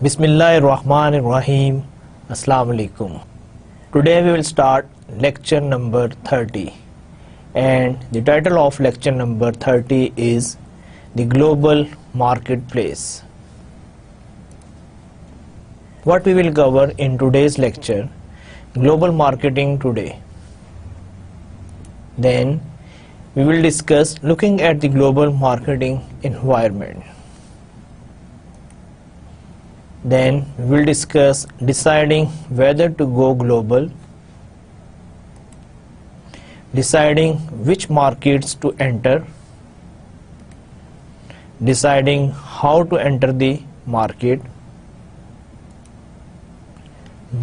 Bismillahirrahmanirrahim. Assalamu alaikum. Today we will start lecture number 30, and the title of lecture number 30 is the global marketplace. What we will cover in today's lecture: global marketing today. Then we will discuss looking at the global marketing environment. Then we will discuss deciding whether to go global, deciding which markets to enter, deciding how to enter the market,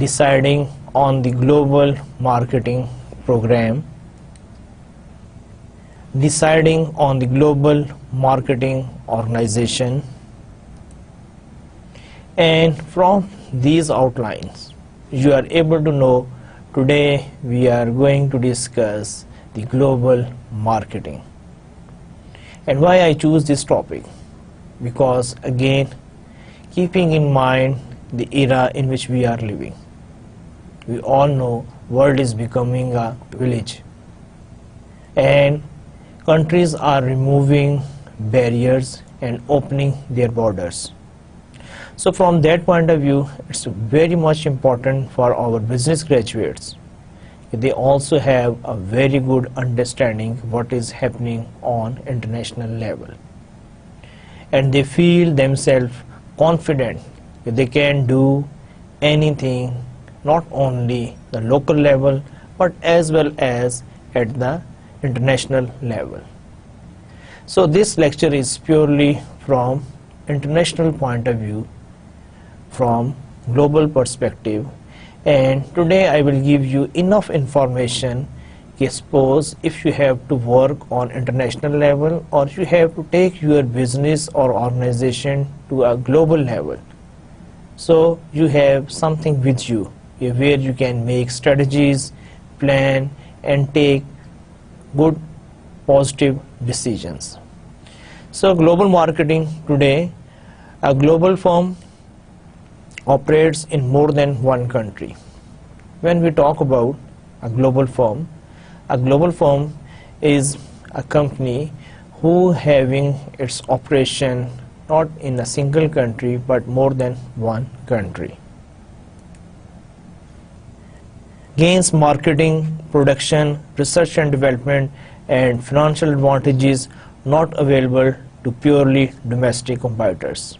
deciding on the global marketing program, deciding on the global marketing organization. And from these outlines you are able to know today we are going to discuss the global marketing. And why I choose this topic? Because again, keeping in mind the era in which we are living, we all know world is becoming a village and countries are removing barriers and opening their borders. So from that point of view, it's very much important for our business graduates. They also have a very good understanding what is happening on international level, and they feel themselves confident that they can do anything, not only the local level but as well as at the international level. So this lecture is purely from international point of view, from global perspective, and today I will give you enough information. Suppose if you have to work on international level or you have to take your business or organization to a global level, so you have something with you where you can make strategies, plan and take good positive decisions. So global marketing today, a global firm operates in more than one country. When we talk about a global firm is a company who having its operation not in a single country but more than one country. Gains marketing, production, research and development and financial advantages not available to purely domestic competitors.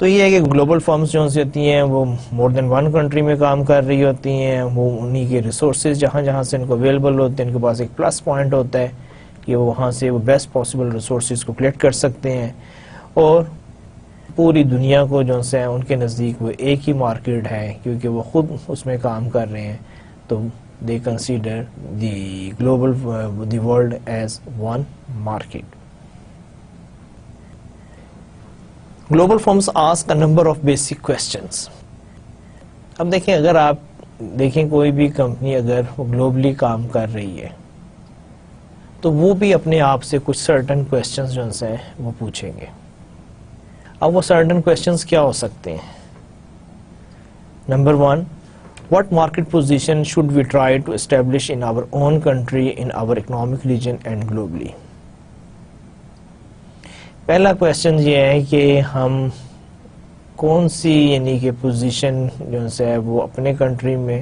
تو یہ ہے کہ global firms جو ہوتی ہیں وہ مور دین one country میں کام کر رہی ہوتی ہیں. وہ انہی کے ریسورسز جہاں جہاں سے ان کو اویلیبل ہوتے ہیں, ان کے پاس ایک پلس پوائنٹ ہوتا ہے کہ وہ وہاں سے وہ بیسٹ پاسبل ریسورسز کو کلیکٹ کر سکتے ہیں, اور پوری دنیا کو جو ہے ان کے نزدیک وہ ایک ہی مارکیٹ ہے کیونکہ وہ خود اس میں کام کر رہے ہیں. تو they consider the world as one market. Global firms ask a number of basic questions. اب دیکھیں, اگر آپ دیکھیں کوئی بھی کمپنی اگر وہ گلوبلی کام کر رہی ہے تو وہ بھی اپنے آپ سے کچھ سرٹن کویسچنز جو ہیں وہ پوچھیں گے. اب وہ سرٹن کویسچنز کیا ہو سکتے ہیں؟ Number 1, what market position should we try to establish in our own country, in our economic region and globally? پہلا کویسچن یہ ہے کہ ہم کون سی یعنی کہ پوزیشن جو ہے وہ اپنے کنٹری میں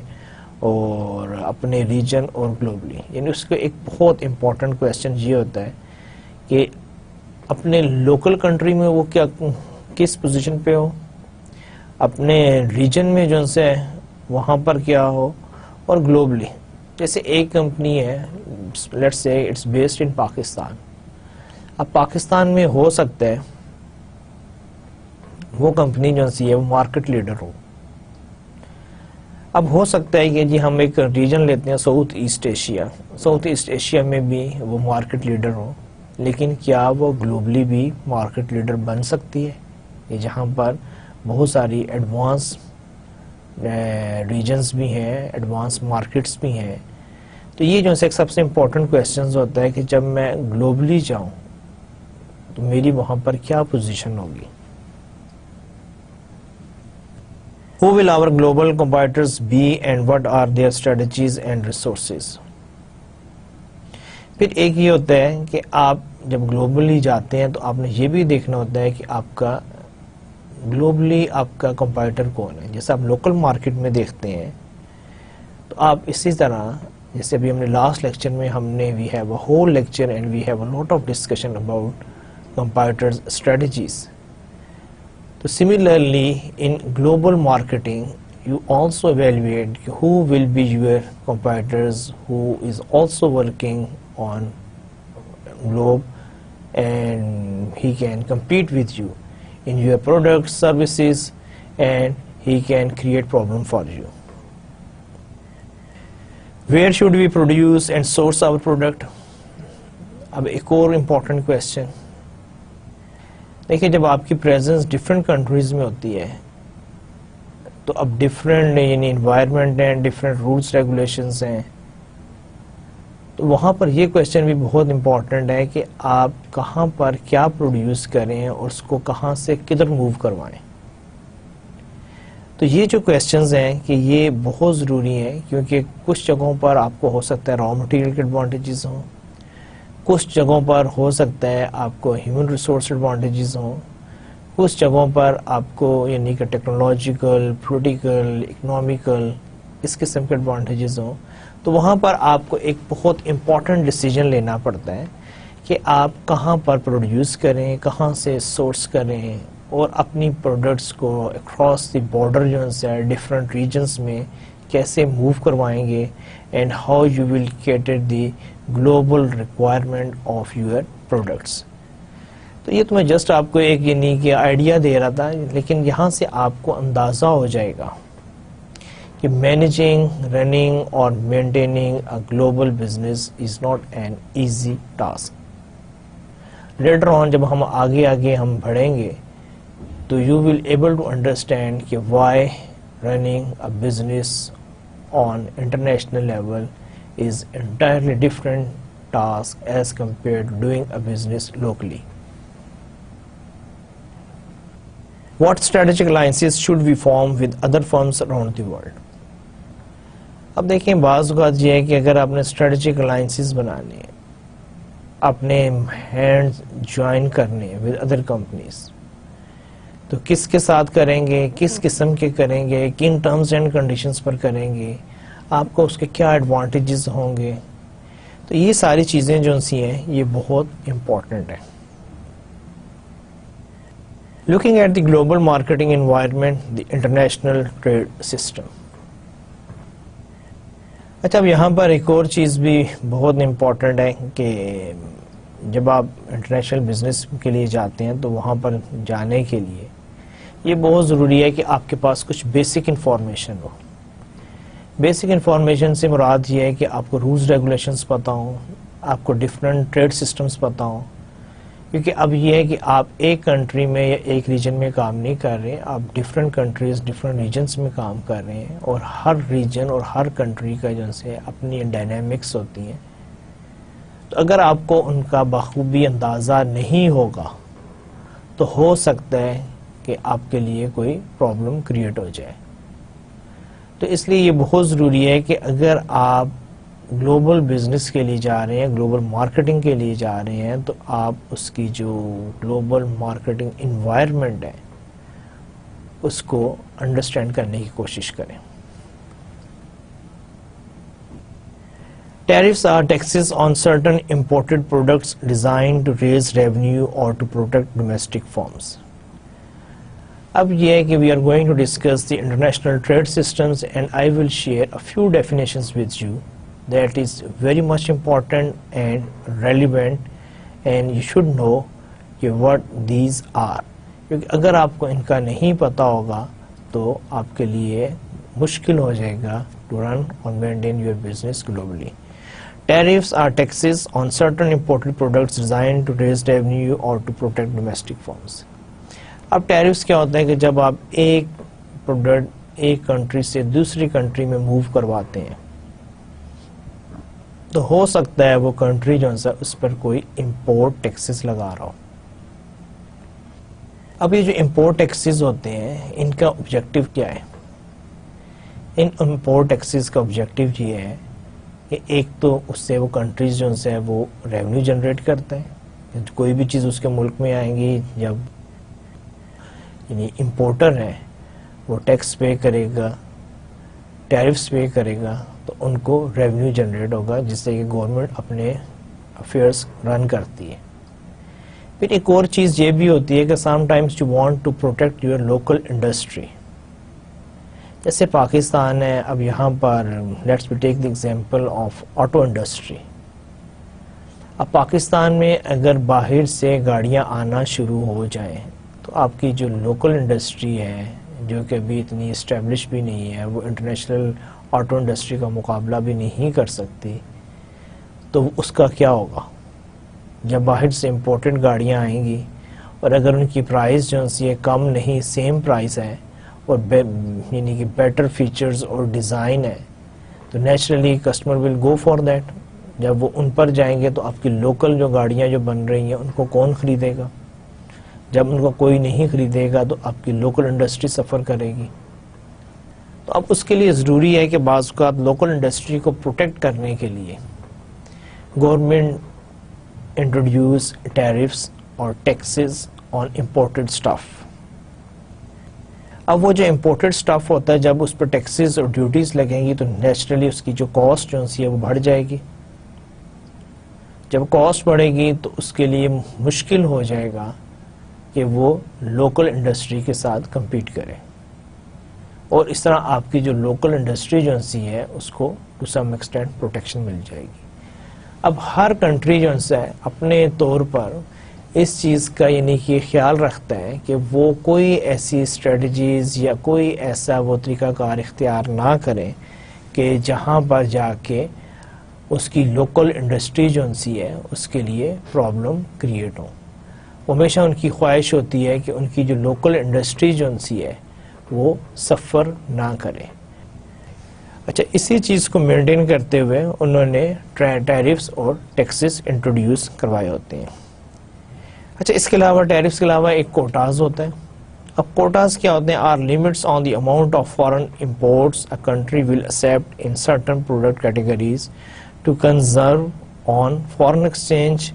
اور اپنے ریجن اور گلوبلی, یعنی اس کا ایک بہت امپورٹنٹ کویسچن یہ ہوتا ہے کہ اپنے لوکل کنٹری میں وہ کیا کس پوزیشن پہ ہو, اپنے ریجن میں جو ہے وہاں پر کیا ہو, اور گلوبلی. جیسے ایک کمپنی ہے, let's say it's based in Pakistan. اب پاکستان میں ہو سکتا ہے وہ کمپنی جو سی ہے وہ مارکیٹ لیڈر ہو. اب ہو سکتا ہے کہ جی ہم ایک ریجن لیتے ہیں South East Asia, South East Asia میں بھی وہ مارکیٹ لیڈر ہو, لیکن کیا وہ گلوبلی بھی مارکیٹ لیڈر بن سکتی ہے؟ یہ جہاں پر بہت ساری ایڈوانس ریجنز بھی ہیں, ایڈوانس مارکیٹس بھی ہیں. تو یہ جو ایک سب سے امپورٹنٹ کویسچنز ہوتا ہے کہ جب میں گلوبلی جاؤں تو میری وہاں پر کیا پوزیشن ہوگی. Who will our global competitors be and what are their strategies and resources? پھر ایک یہ ہوتا ہے کہ آپ جب گلوبلی جاتے ہیں تو آپ نے یہ بھی دیکھنا ہوتا ہے کہ آپ کا گلوبلی آپ کا کمپیٹر کون ہے. جیسے آپ لوکل مارکیٹ میں دیکھتے ہیں تو آپ اسی طرح جیسے ابھی ہم نے لاسٹ لیکچر میں ہم نے we have a whole lecture and we have a lot of discussion about competitors strategies. تو similarly in global marketing you also evaluate who will be your competitors who is also working on globe and he can compete with you in your products, services, and he can create problem for you. Where should we produce and source our product? اب ایک اور important question دیکھیں, جب آپ کی presence different countries میں ہوتی ہے تو اب ڈفرینٹ یعنی انوائرمنٹ ہیں, ڈفرینٹ رولس ریگولیشنز ہیں, تو وہاں پر یہ کویسچن بھی بہت امپورٹنٹ ہے کہ آپ کہاں پر کیا پروڈیوس کریں اور اس کو کہاں سے کدھر موو کروائیں. تو یہ جو کویسچنز ہیں کہ یہ بہت ضروری ہیں کیونکہ کچھ جگہوں پر آپ کو ہو سکتا ہے را مٹیریل کے ایڈوانٹیجز ہوں, کچھ جگہوں پر ہو سکتا ہے آپ کو ہیومن ریسورس ایڈوانٹیجز ہوں, کچھ جگہوں پر آپ کو یعنی کہ ٹیکنالوجیکل, پولیٹیکل, اکنامیکل اس قسم کے ایڈوانٹیجز ہوں. تو وہاں پر آپ کو ایک بہت امپورٹنٹ ڈیسیجن لینا پڑتا ہے کہ آپ کہاں پر پروڈیوس کریں, کہاں سے سورس کریں, اور اپنی پروڈکٹس کو اکراس دی بارڈر جو ہے ڈفرینٹ ریجنز میں کیسے موو کروائیں گے, and how you will cater the global requirement of your products. تو یہ تو میں جسٹ آپ کو ایک یعنی کہ آئیڈیا دے رہا تھا, لیکن یہاں سے آپ کو اندازہ ہو جائے گا کہ مینیجنگ, رننگ اور maintaining a global business is not an easy task. Later on جب ہم آگے ہم بڑھیں گے تو you will able to understand کہ why running a business on international level is entirely different task as compared to doing a business locally. What strategic alliances should we form with other firms around the world? اب دیکھیں, بعض اوقات یہ ہے کہ اگر آپ نے اسٹریٹجک الائنسز بنانے ہیں, اپنے ہینڈ جوائن کرنے with other companies, تو کس کے ساتھ کریں گے, کس قسم کے کریں گے, کن ٹرمز اینڈ کنڈیشنز پر کریں گے, آپ کو اس کے کیا ایڈوانٹیجز ہوں گے. تو یہ ساری چیزیں جو سی ہیں یہ بہت امپورٹنٹ ہیں. Looking at the global marketing environment, the international trade system. اچھا اب یہاں پر ایک اور چیز بھی بہت امپورٹنٹ ہے کہ جب آپ انٹرنیشنل بزنس کے لیے جاتے ہیں تو وہاں پر جانے کے لیے یہ بہت ضروری ہے کہ آپ کے پاس کچھ بیسک انفارمیشن ہو. بیسک انفارمیشن سے مراد یہ ہے کہ آپ کو رولز ریگولیشنز پتہ ہوں, آپ کو ڈفرینٹ ٹریڈ سسٹمز پتہ ہوں, کیونکہ اب یہ ہے کہ آپ ایک کنٹری میں یا ایک ریجن میں کام نہیں کر رہے, آپ ڈفرینٹ کنٹریز ڈفرینٹ ریجنز میں کام کر رہے ہیں, اور ہر ریجن اور ہر کنٹری کا جو سے اپنی ڈائنامکس ہوتی ہیں. تو اگر آپ کو ان کا بخوبی اندازہ نہیں ہوگا تو ہو سکتا ہے کہ آپ کے لیے کوئی پرابلم کریٹ ہو جائے. تو اس لیے یہ بہت ضروری ہے کہ اگر آپ گلوبل بزنس کے لیے جا رہے ہیں, گلوبل مارکیٹنگ کے لیے جا رہے ہیں, تو آپ اس کی جو گلوبل مارکیٹنگ انوائرمنٹ ہے اس کو انڈرسٹینڈ کرنے کی کوشش کریں. Tariffs are taxes on certain imported products designed to raise revenue or to protect domestic firms. اب یہ ہے کہ we are going to discuss the international trade systems and I will share a few definitions with you that is very much important and relevant and you should know کہ what these are. کیونکہ اگر آپ کو ان کا نہیں پتا ہوگا تو آپ کے لیے مشکل ہو جائے گا to run or maintain your business globally. Tariffs are taxes on certain imported products designed to raise revenue or to protect domestic firms. اب ٹیرفس کیا ہوتا ہے کہ جب آپ ایک پروڈکٹ ایک کنٹری سے دوسری کنٹری میں موو کرواتے ہیں تو ہو سکتا ہے وہ کنٹری جو ہے اس پر کوئی امپورٹ ٹیکسز لگا رہا ہو. اب یہ جو امپورٹ ٹیکسز ہوتے ہیں ان کا آبجیکٹو کیا ہے؟ ان امپورٹ ٹیکسز کا آبجیکٹو یہ ہے کہ ایک تو اس سے وہ کنٹریز جو ہے وہ ریونیو جنریٹ کرتے ہیں. کوئی بھی چیز اس کے ملک میں آئیں گی, جب یعنی امپورٹر ہے وہ ٹیکس پے کرے گا, ٹیرفس پے کرے گا, تو ان کو ریونیو جنریٹ ہوگا جس سے کہ گورنمنٹ اپنے افیئرس رن کرتی ہے. پھر ایک اور چیز یہ بھی ہوتی ہے کہ sometimes you want to protect your local industry. جیسے پاکستان ہے, اب یہاں پر let's be take the example of auto industry. اب پاکستان میں اگر باہر سے گاڑیاں آنا شروع ہو جائیں تو آپ کی جو لوکل انڈسٹری ہے جو کہ ابھی اتنی اسٹیبلش بھی نہیں ہے, وہ انٹرنیشنل آٹو انڈسٹری کا مقابلہ بھی نہیں کر سکتی, تو اس کا کیا ہوگا؟ جب باہر سے امپورٹڈ گاڑیاں آئیں گی اور اگر ان کی پرائس جو ہے کم نہیں سیم پرائس ہے اور یعنی کہ بیٹر فیچرز اور ڈیزائن ہے, تو naturally customer will go for that. جب وہ ان پر جائیں گے تو آپ کی لوکل جو گاڑیاں جو بن رہی ہیں ان کو کون خریدے گا؟ جب ان کو کوئی نہیں خریدے گا تو آپ کی لوکل انڈسٹری سفر کرے گی. تو اب اس کے لیے ضروری ہے کہ بعض اوقات لوکل انڈسٹری کو پروٹیکٹ کرنے کے لیے گورنمنٹ انٹروڈیوس ٹیرفس اور ٹیکسز آن امپورٹڈ اسٹف. اب وہ جو امپورٹڈ اسٹف ہوتا ہے جب اس پر ٹیکسز اور ڈیوٹیز لگیں گی تو نیچرلی اس کی جو کاسٹ جو ہے وہ بڑھ جائے گی. جب کاسٹ بڑھے گی تو اس کے لیے مشکل ہو جائے گا کہ وہ لوکل انڈسٹری کے ساتھ کمپیٹ کرے, اور اس طرح آپ کی جو لوکل انڈسٹری جو ہے اس کو ٹو سم ایکسٹینٹ پروٹیکشن مل جائے گی. اب ہر کنٹری جو ہے اپنے طور پر اس چیز کا یعنی کہ خیال رکھتا ہے کہ وہ کوئی ایسی اسٹریٹجیز یا کوئی ایسا وہ طریقہ کار اختیار نہ کرے کہ جہاں پر جا کے اس کی لوکل انڈسٹری جو ہے اس کے لیے پرابلم کریٹ ہو. ہمیشہ ان کی خواہش ہوتی ہے کہ ان کی جو لوکل انڈسٹری جو ہے وہ سفر نہ کرے. اچھا, اسی چیز کو مینٹین کرتے ہوئے انہوں نے ٹیرفس اور ٹیکسز انٹروڈیوس کروائے ہوتے ہیں. اچھا, اس کے علاوہ ٹیرفس کے علاوہ ایک کوٹاز ہوتا ہے. اب کوٹاز کیا ہوتے ہیں؟ Are limits on the amount of foreign imports a country will accept in certain product categories to conserve on foreign exchange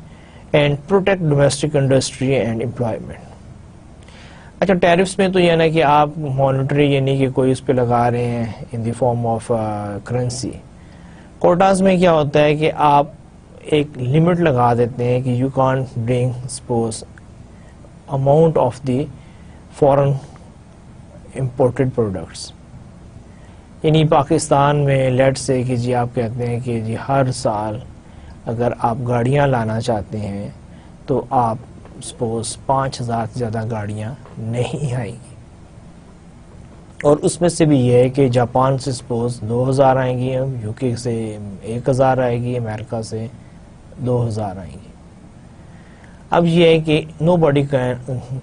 and protect domestic industry and employment. اچھا, ٹیرفس میں تو یہ نا کہ آپ مانیٹری یعنی کہ کوئی اس پہ لگا رہے ہیں ان the form of currency. Quotas میں کیا ہوتا ہے کہ آپ ایک لمٹ لگا دیتے ہیں کہ you can't bring suppose amount of the foreign imported products. یعنی پاکستان میں لیٹ سے کہ جی آپ کہتے ہیں کہ جی ہر سال اگر آپ گاڑیاں لانا چاہتے ہیں تو آپ سپوز 5,000 سے زیادہ گاڑیاں نہیں آئیں گی, اور اس میں سے بھی یہ ہے کہ جاپان سے سپوز 2,000 آئیں گی, یو کے سے 1,000 آئے گی, امریکہ سے 2,000 آئیں گی. اب یہ ہے کہ nobody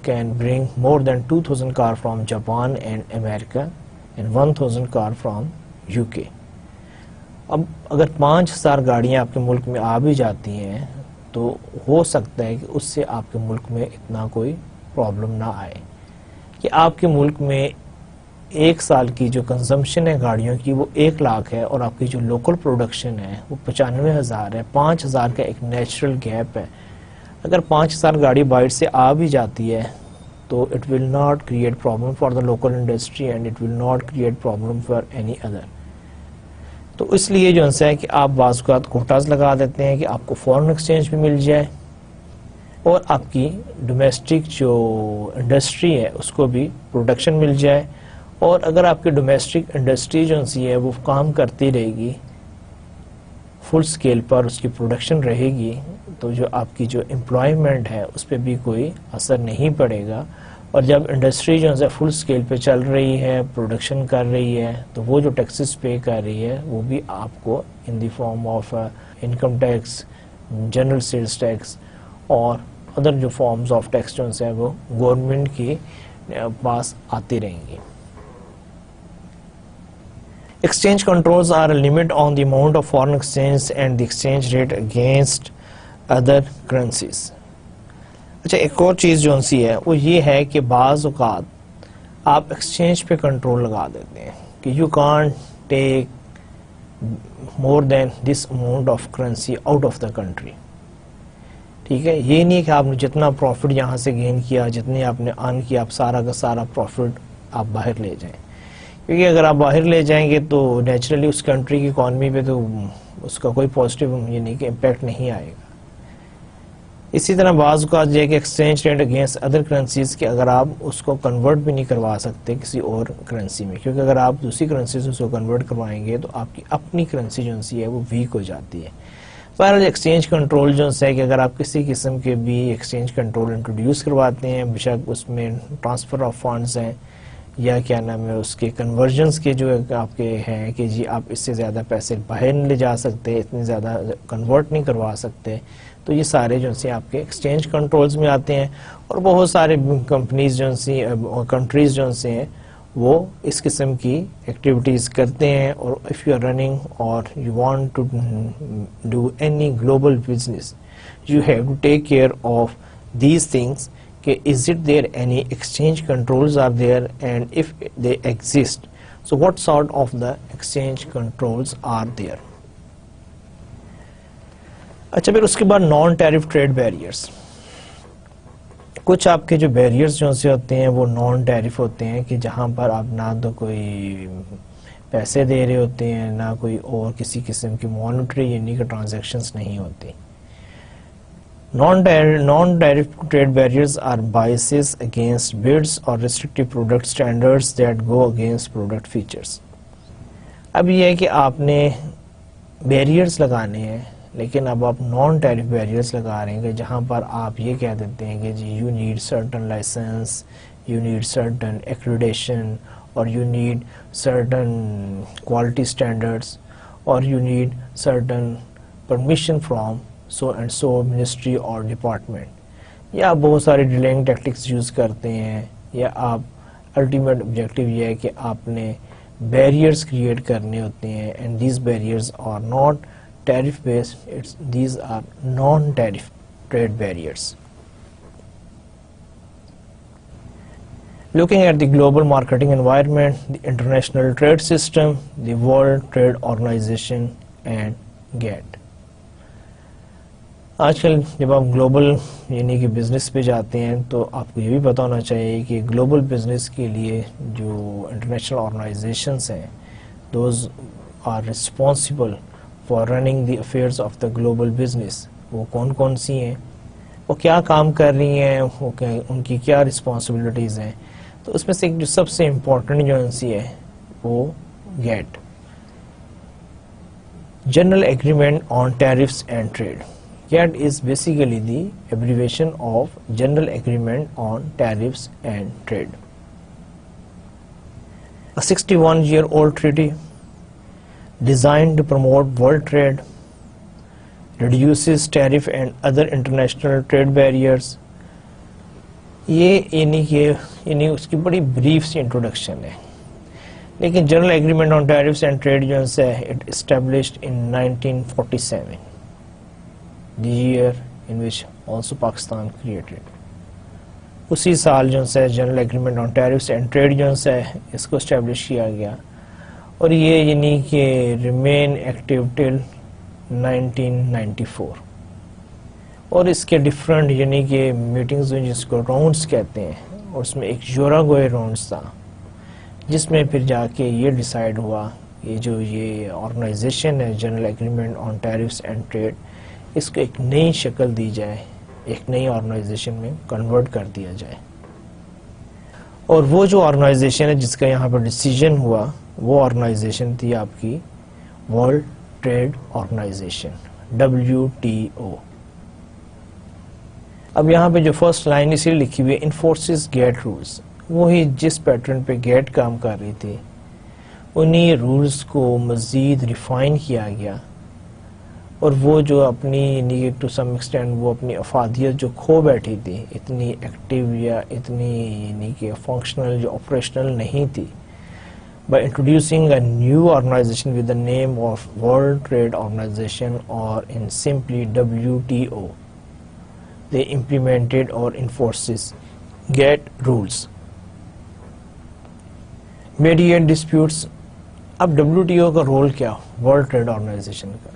can bring more than 2,000 car from Japan and America and 1,000 car from UK. اب اگر 5,000 گاڑیاں آپ کے ملک میں آ بھی جاتی ہیں تو ہو سکتا ہے کہ اس سے آپ کے ملک میں اتنا کوئی پرابلم نہ آئے, کہ آپ کے ملک میں ایک سال کی جو کنزمپشن ہے گاڑیوں کی وہ 1 لاکھ ہے, اور آپ کی جو لوکل پروڈکشن ہے وہ 95,000 ہے. 5,000 کا ایک نیچرل گیپ ہے. اگر 5,000 گاڑی باہر سے آ بھی جاتی ہے تو it will not create problem for the local industry and it will not create problem for any other. تو اس لیے جو ہے کہ آپ بعض اوقات کوٹاز لگا دیتے ہیں کہ آپ کو فورن ایکسچینج بھی مل جائے اور آپ کی ڈومیسٹک جو انڈسٹری ہے اس کو بھی پروڈکشن مل جائے. اور اگر آپ کی ڈومیسٹک انڈسٹری جو ہے وہ کام کرتی رہے گی فل سکیل پر, اس کی پروڈکشن رہے گی, تو جو آپ کی جو امپلائمنٹ ہے اس پہ بھی کوئی اثر نہیں پڑے گا. اور جب انڈسٹری جو ہے فل سکیل پہ چل رہی ہے, پروڈکشن کر رہی ہے, تو وہ جو ٹیکسز پے کر رہی ہے وہ بھی آپ کو in the form of income tax, general sales tax اور ادر جو فارمز آف ٹیکس جو ہے وہ گورنمنٹ کے پاس آتی رہیں گی. Exchange controls are a limit on the amount of foreign exchange and the exchange rate against other currencies. اچھا, ایک اور چیز جو سی ہے وہ یہ ہے کہ بعض اوقات آپ ایکسچینج پہ کنٹرول لگا دیتے ہیں کہ you can't take more than this amount of currency out of the country. ٹھیک ہے, یہ نہیں کہ آپ نے جتنا پروفٹ یہاں سے گین کیا, جتنے آپ نے ارن کیا, آپ سارا کا سارا پروفٹ آپ باہر لے جائیں, کیونکہ اگر آپ باہر لے جائیں گے تو نیچرلی اس کنٹری کی اکانومی پہ تو اس کا کوئی پازیٹیو یعنی کہ امپیکٹ نہیں آئے گا. اسی طرح بعض اوقات یہ کہ exchange rate against other currencies کے اگر آپ اس کو کنورٹ بھی نہیں کروا سکتے کسی اور کرنسی میں, کیونکہ اگر آپ دوسری کرنسی سے اس کو کنورٹ کروائیں گے تو آپ کی اپنی کرنسی جو ہے وہ ویک ہو جاتی ہے. بہرحال ایکسچینج کنٹرول جو ہے کہ اگر آپ کسی قسم کے بھی ایکسچینج کنٹرول انٹروڈیوس کرواتے ہیں, بے شک اس میں ٹرانسفر آف فنڈز ہیں یا کیا نام ہے اس کے کنورژنس کے جو آپ کے ہیں کہ جی آپ اس سے زیادہ پیسے باہر نہیں لے جا سکتے, اتنے زیادہ کنورٹ نہیں کروا سکتے, تو یہ سارے جو ہیں آپ کے ایکسچینج کنٹرولز میں آتے ہیں. اور بہت سارے کمپنیز جو ہیں کنٹریز جو ہیں وہ اس قسم کی ایکٹیویٹیز کرتے ہیں. اور اف یو آر رننگ اور you want to do any global business you have to take care of these things کہ is it there any exchange controls are there, and if they exist so what sort of the exchange controls are there. اچھا, پھر اس کے بعد naan tariff trade barriers. کچھ آپ کے جو بیریئرس جو سے ہوتے ہیں وہ نان ٹیرف ہوتے ہیں کہ جہاں پر آپ نہ تو کوئی پیسے دے رہے ہوتے ہیں نہ کوئی اور کسی قسم کی مانیٹری یعنی کہ ٹرانزیکشنز نہیں ہوتی. Non-tariff trade barriers are biases against bids or restrictive product standards that go against product features. اب یہ ہے کہ آپ نے بیریئرز لگانے ہیں, لیکن اب آپ نان ٹیرف بیریئرز لگا رہے ہیں کہ جہاں پر آپ یہ کہہ دیتے ہیں کہ جی you need certain licence, you need certain accreditation, اور you need certain quality standards, اور you need certain permission from so and so ministry اور ڈپارٹمنٹ, یا آپ بہت سارے ڈیلنگ ٹیکٹکس یوز کرتے ہیں, یا آپ الٹیمیٹ آبجیکٹیو یہ ہے کہ آپ نے بیریئرز کریٹ کرنے ہوتے ہیں. And these barriers are not tariff based, these are non tariff trade barriers. Looking at the global marketing environment, the international trade system, the World Trade Organization and GATT. آج کل جب آپ global یعنی کہ business پہ جاتے ہیں تو آپ کو یہ بھی پتہ ہونا چاہیے کہ گلوبل بزنس کے لیے جو انٹرنیشنل آرگنائزیشنس ہیں those are responsible for running the affairs of the global business. وہ کون کون سی ہیں, وہ کیا کام کر رہی ہیں, ان کی کیا رسپانسبلٹیز ہیں. تو اس میں سے ایک جو سب سے امپورٹنٹ جو ایجنسی ہے وہ GATT, General agreement on tariffs and Trade. GATT is basically the abbreviation of General Agreement on Tariffs and Trade. A 61-year-old treaty designed to promote world trade, reduces tariff and other international trade barriers. یہ اس کی بڑی brief سی introduction ہے. لیکن General agreement on tariffs and Trade جو ہے it established in 1947, the year in which also Pakistan created. اسی سال جو ہے general agreement on tariffs and Trade جو ہے اس کو اسٹیبلش کیا گیا، اور یہ یعنی کہ ریمین ایکٹیو ٹل 1994. اور اس کے ڈفرنٹ یعنی کہ میٹنگز ہوئی جس کو راؤنڈز کہتے ہیں، اور اس میں ایک یوراگوئے راؤنڈز تھا جس میں پھر جا کے یہ ڈیسائیڈ ہوا کہ جو یہ آرگنائزیشن ہے general agreement on tariffs and trade, اس کو ایک نئی شکل دی جائے، ایک نئی آرگنائزیشن میں کنورٹ کر دیا جائے. اور وہ جو آرگنائزیشن ہے جس کا یہاں پر ڈیسیجن ہوا وہ آرگنائزیشن تھی آپ کی ورلڈ ٹریڈ آرگنائزیشن WTO. اب یہاں پہ جو فرسٹ لائن اسی لکھی ہوئی ہے انفورسز گیٹ رولز، وہی جس پیٹرن پہ گیٹ کام کر رہی تھی انہی رولز کو مزید ریفائن کیا گیا، اور وہ جو اپنی ٹو سم ایکسٹینٹ وہ اپنی افادیت جو کھو بیٹھی تھی، اتنی ایکٹیو یا اتنی یعنی کہ فنکشنل جو آپریشنل نہیں تھی، by introducing a new organization with the name of World Trade Organization or in simply WTO, they implemented or enforces GATT rules. Mediate disputes. اب WTO کا رول کیا ورلڈ ٹریڈ آرگنائزیشن کا؟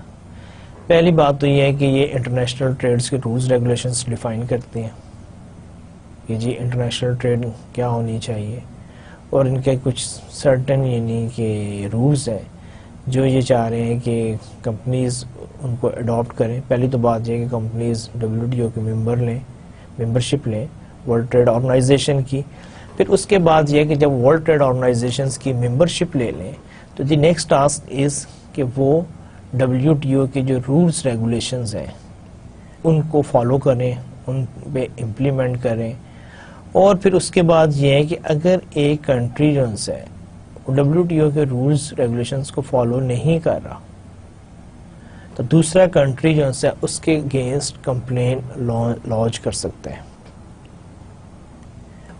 پہلی بات تو یہ ہے کہ یہ انٹرنیشنل ٹریڈز کے رولز ریگولیشنز ڈیفائن کرتے ہیں کہ جی انٹرنیشنل ٹریڈ کیا ہونی چاہیے، اور ان کے کچھ سرٹن یعنی کہ رولز ہیں جو یہ چاہ رہے ہیں کہ کمپنیز ان کو اڈاپٹ کریں. پہلی تو بات یہ ہے کہ کمپنیز WTO کے ممبرشپ لیں ورلڈ ٹریڈ آرگنائزیشن کی. پھر اس کے بعد یہ ہے کہ جب ورلڈ ٹریڈ آرگنائزیشنز کی ممبرشپ لے لیں تو دی نیکسٹ ٹاسک از کہ وہ WTO کے جو رولز ریگولیشنز ہیں ان کو فالو کریں، ان پہ امپلیمنٹ کریں. اور پھر اس کے بعد یہ ہے کہ اگر ایک کنٹری جو ہے WTO کے رولز ریگولیشنز کو فالو نہیں کر رہا تو دوسرا کنٹری جو ہے اس کے اگینسٹ کمپلین لانچ کر سکتے ہیں.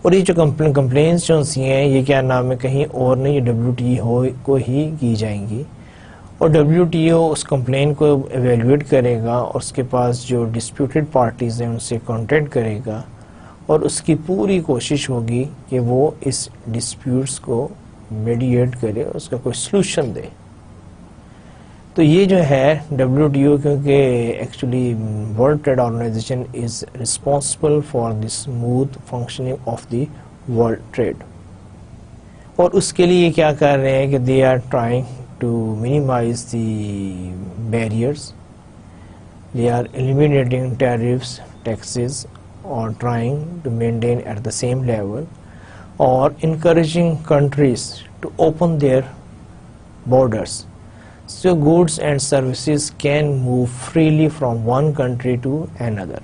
اور یہ جو کمپلینس جو ہیں یہ کیا نام ہے کہیں اور نہیں، یہ WTO کو ہی کی جائیں گی، اور WTO اس کمپلین کو ایویلویٹ کرے گا اور اس کے پاس جو ڈسپیوٹڈ پارٹیز ہیں ان سے کانٹیکٹ کرے گا، اور اس کی پوری کوشش ہوگی کہ وہ اس ڈسپیوٹس کو میڈیٹ کرے، اس کا کوئی سلوشن دے. تو یہ جو ہے WTO کیونکہ actually World Trade Organization is responsible for the smooth functioning of the world trade. اور اس کے لیے کیا کر رہے ہیں کہ they are trying to minimize the barriers, they are eliminating tariffs, taxes, or trying to maintain at the same level, or encouraging countries to open their borders so goods and services can move freely from one country to another.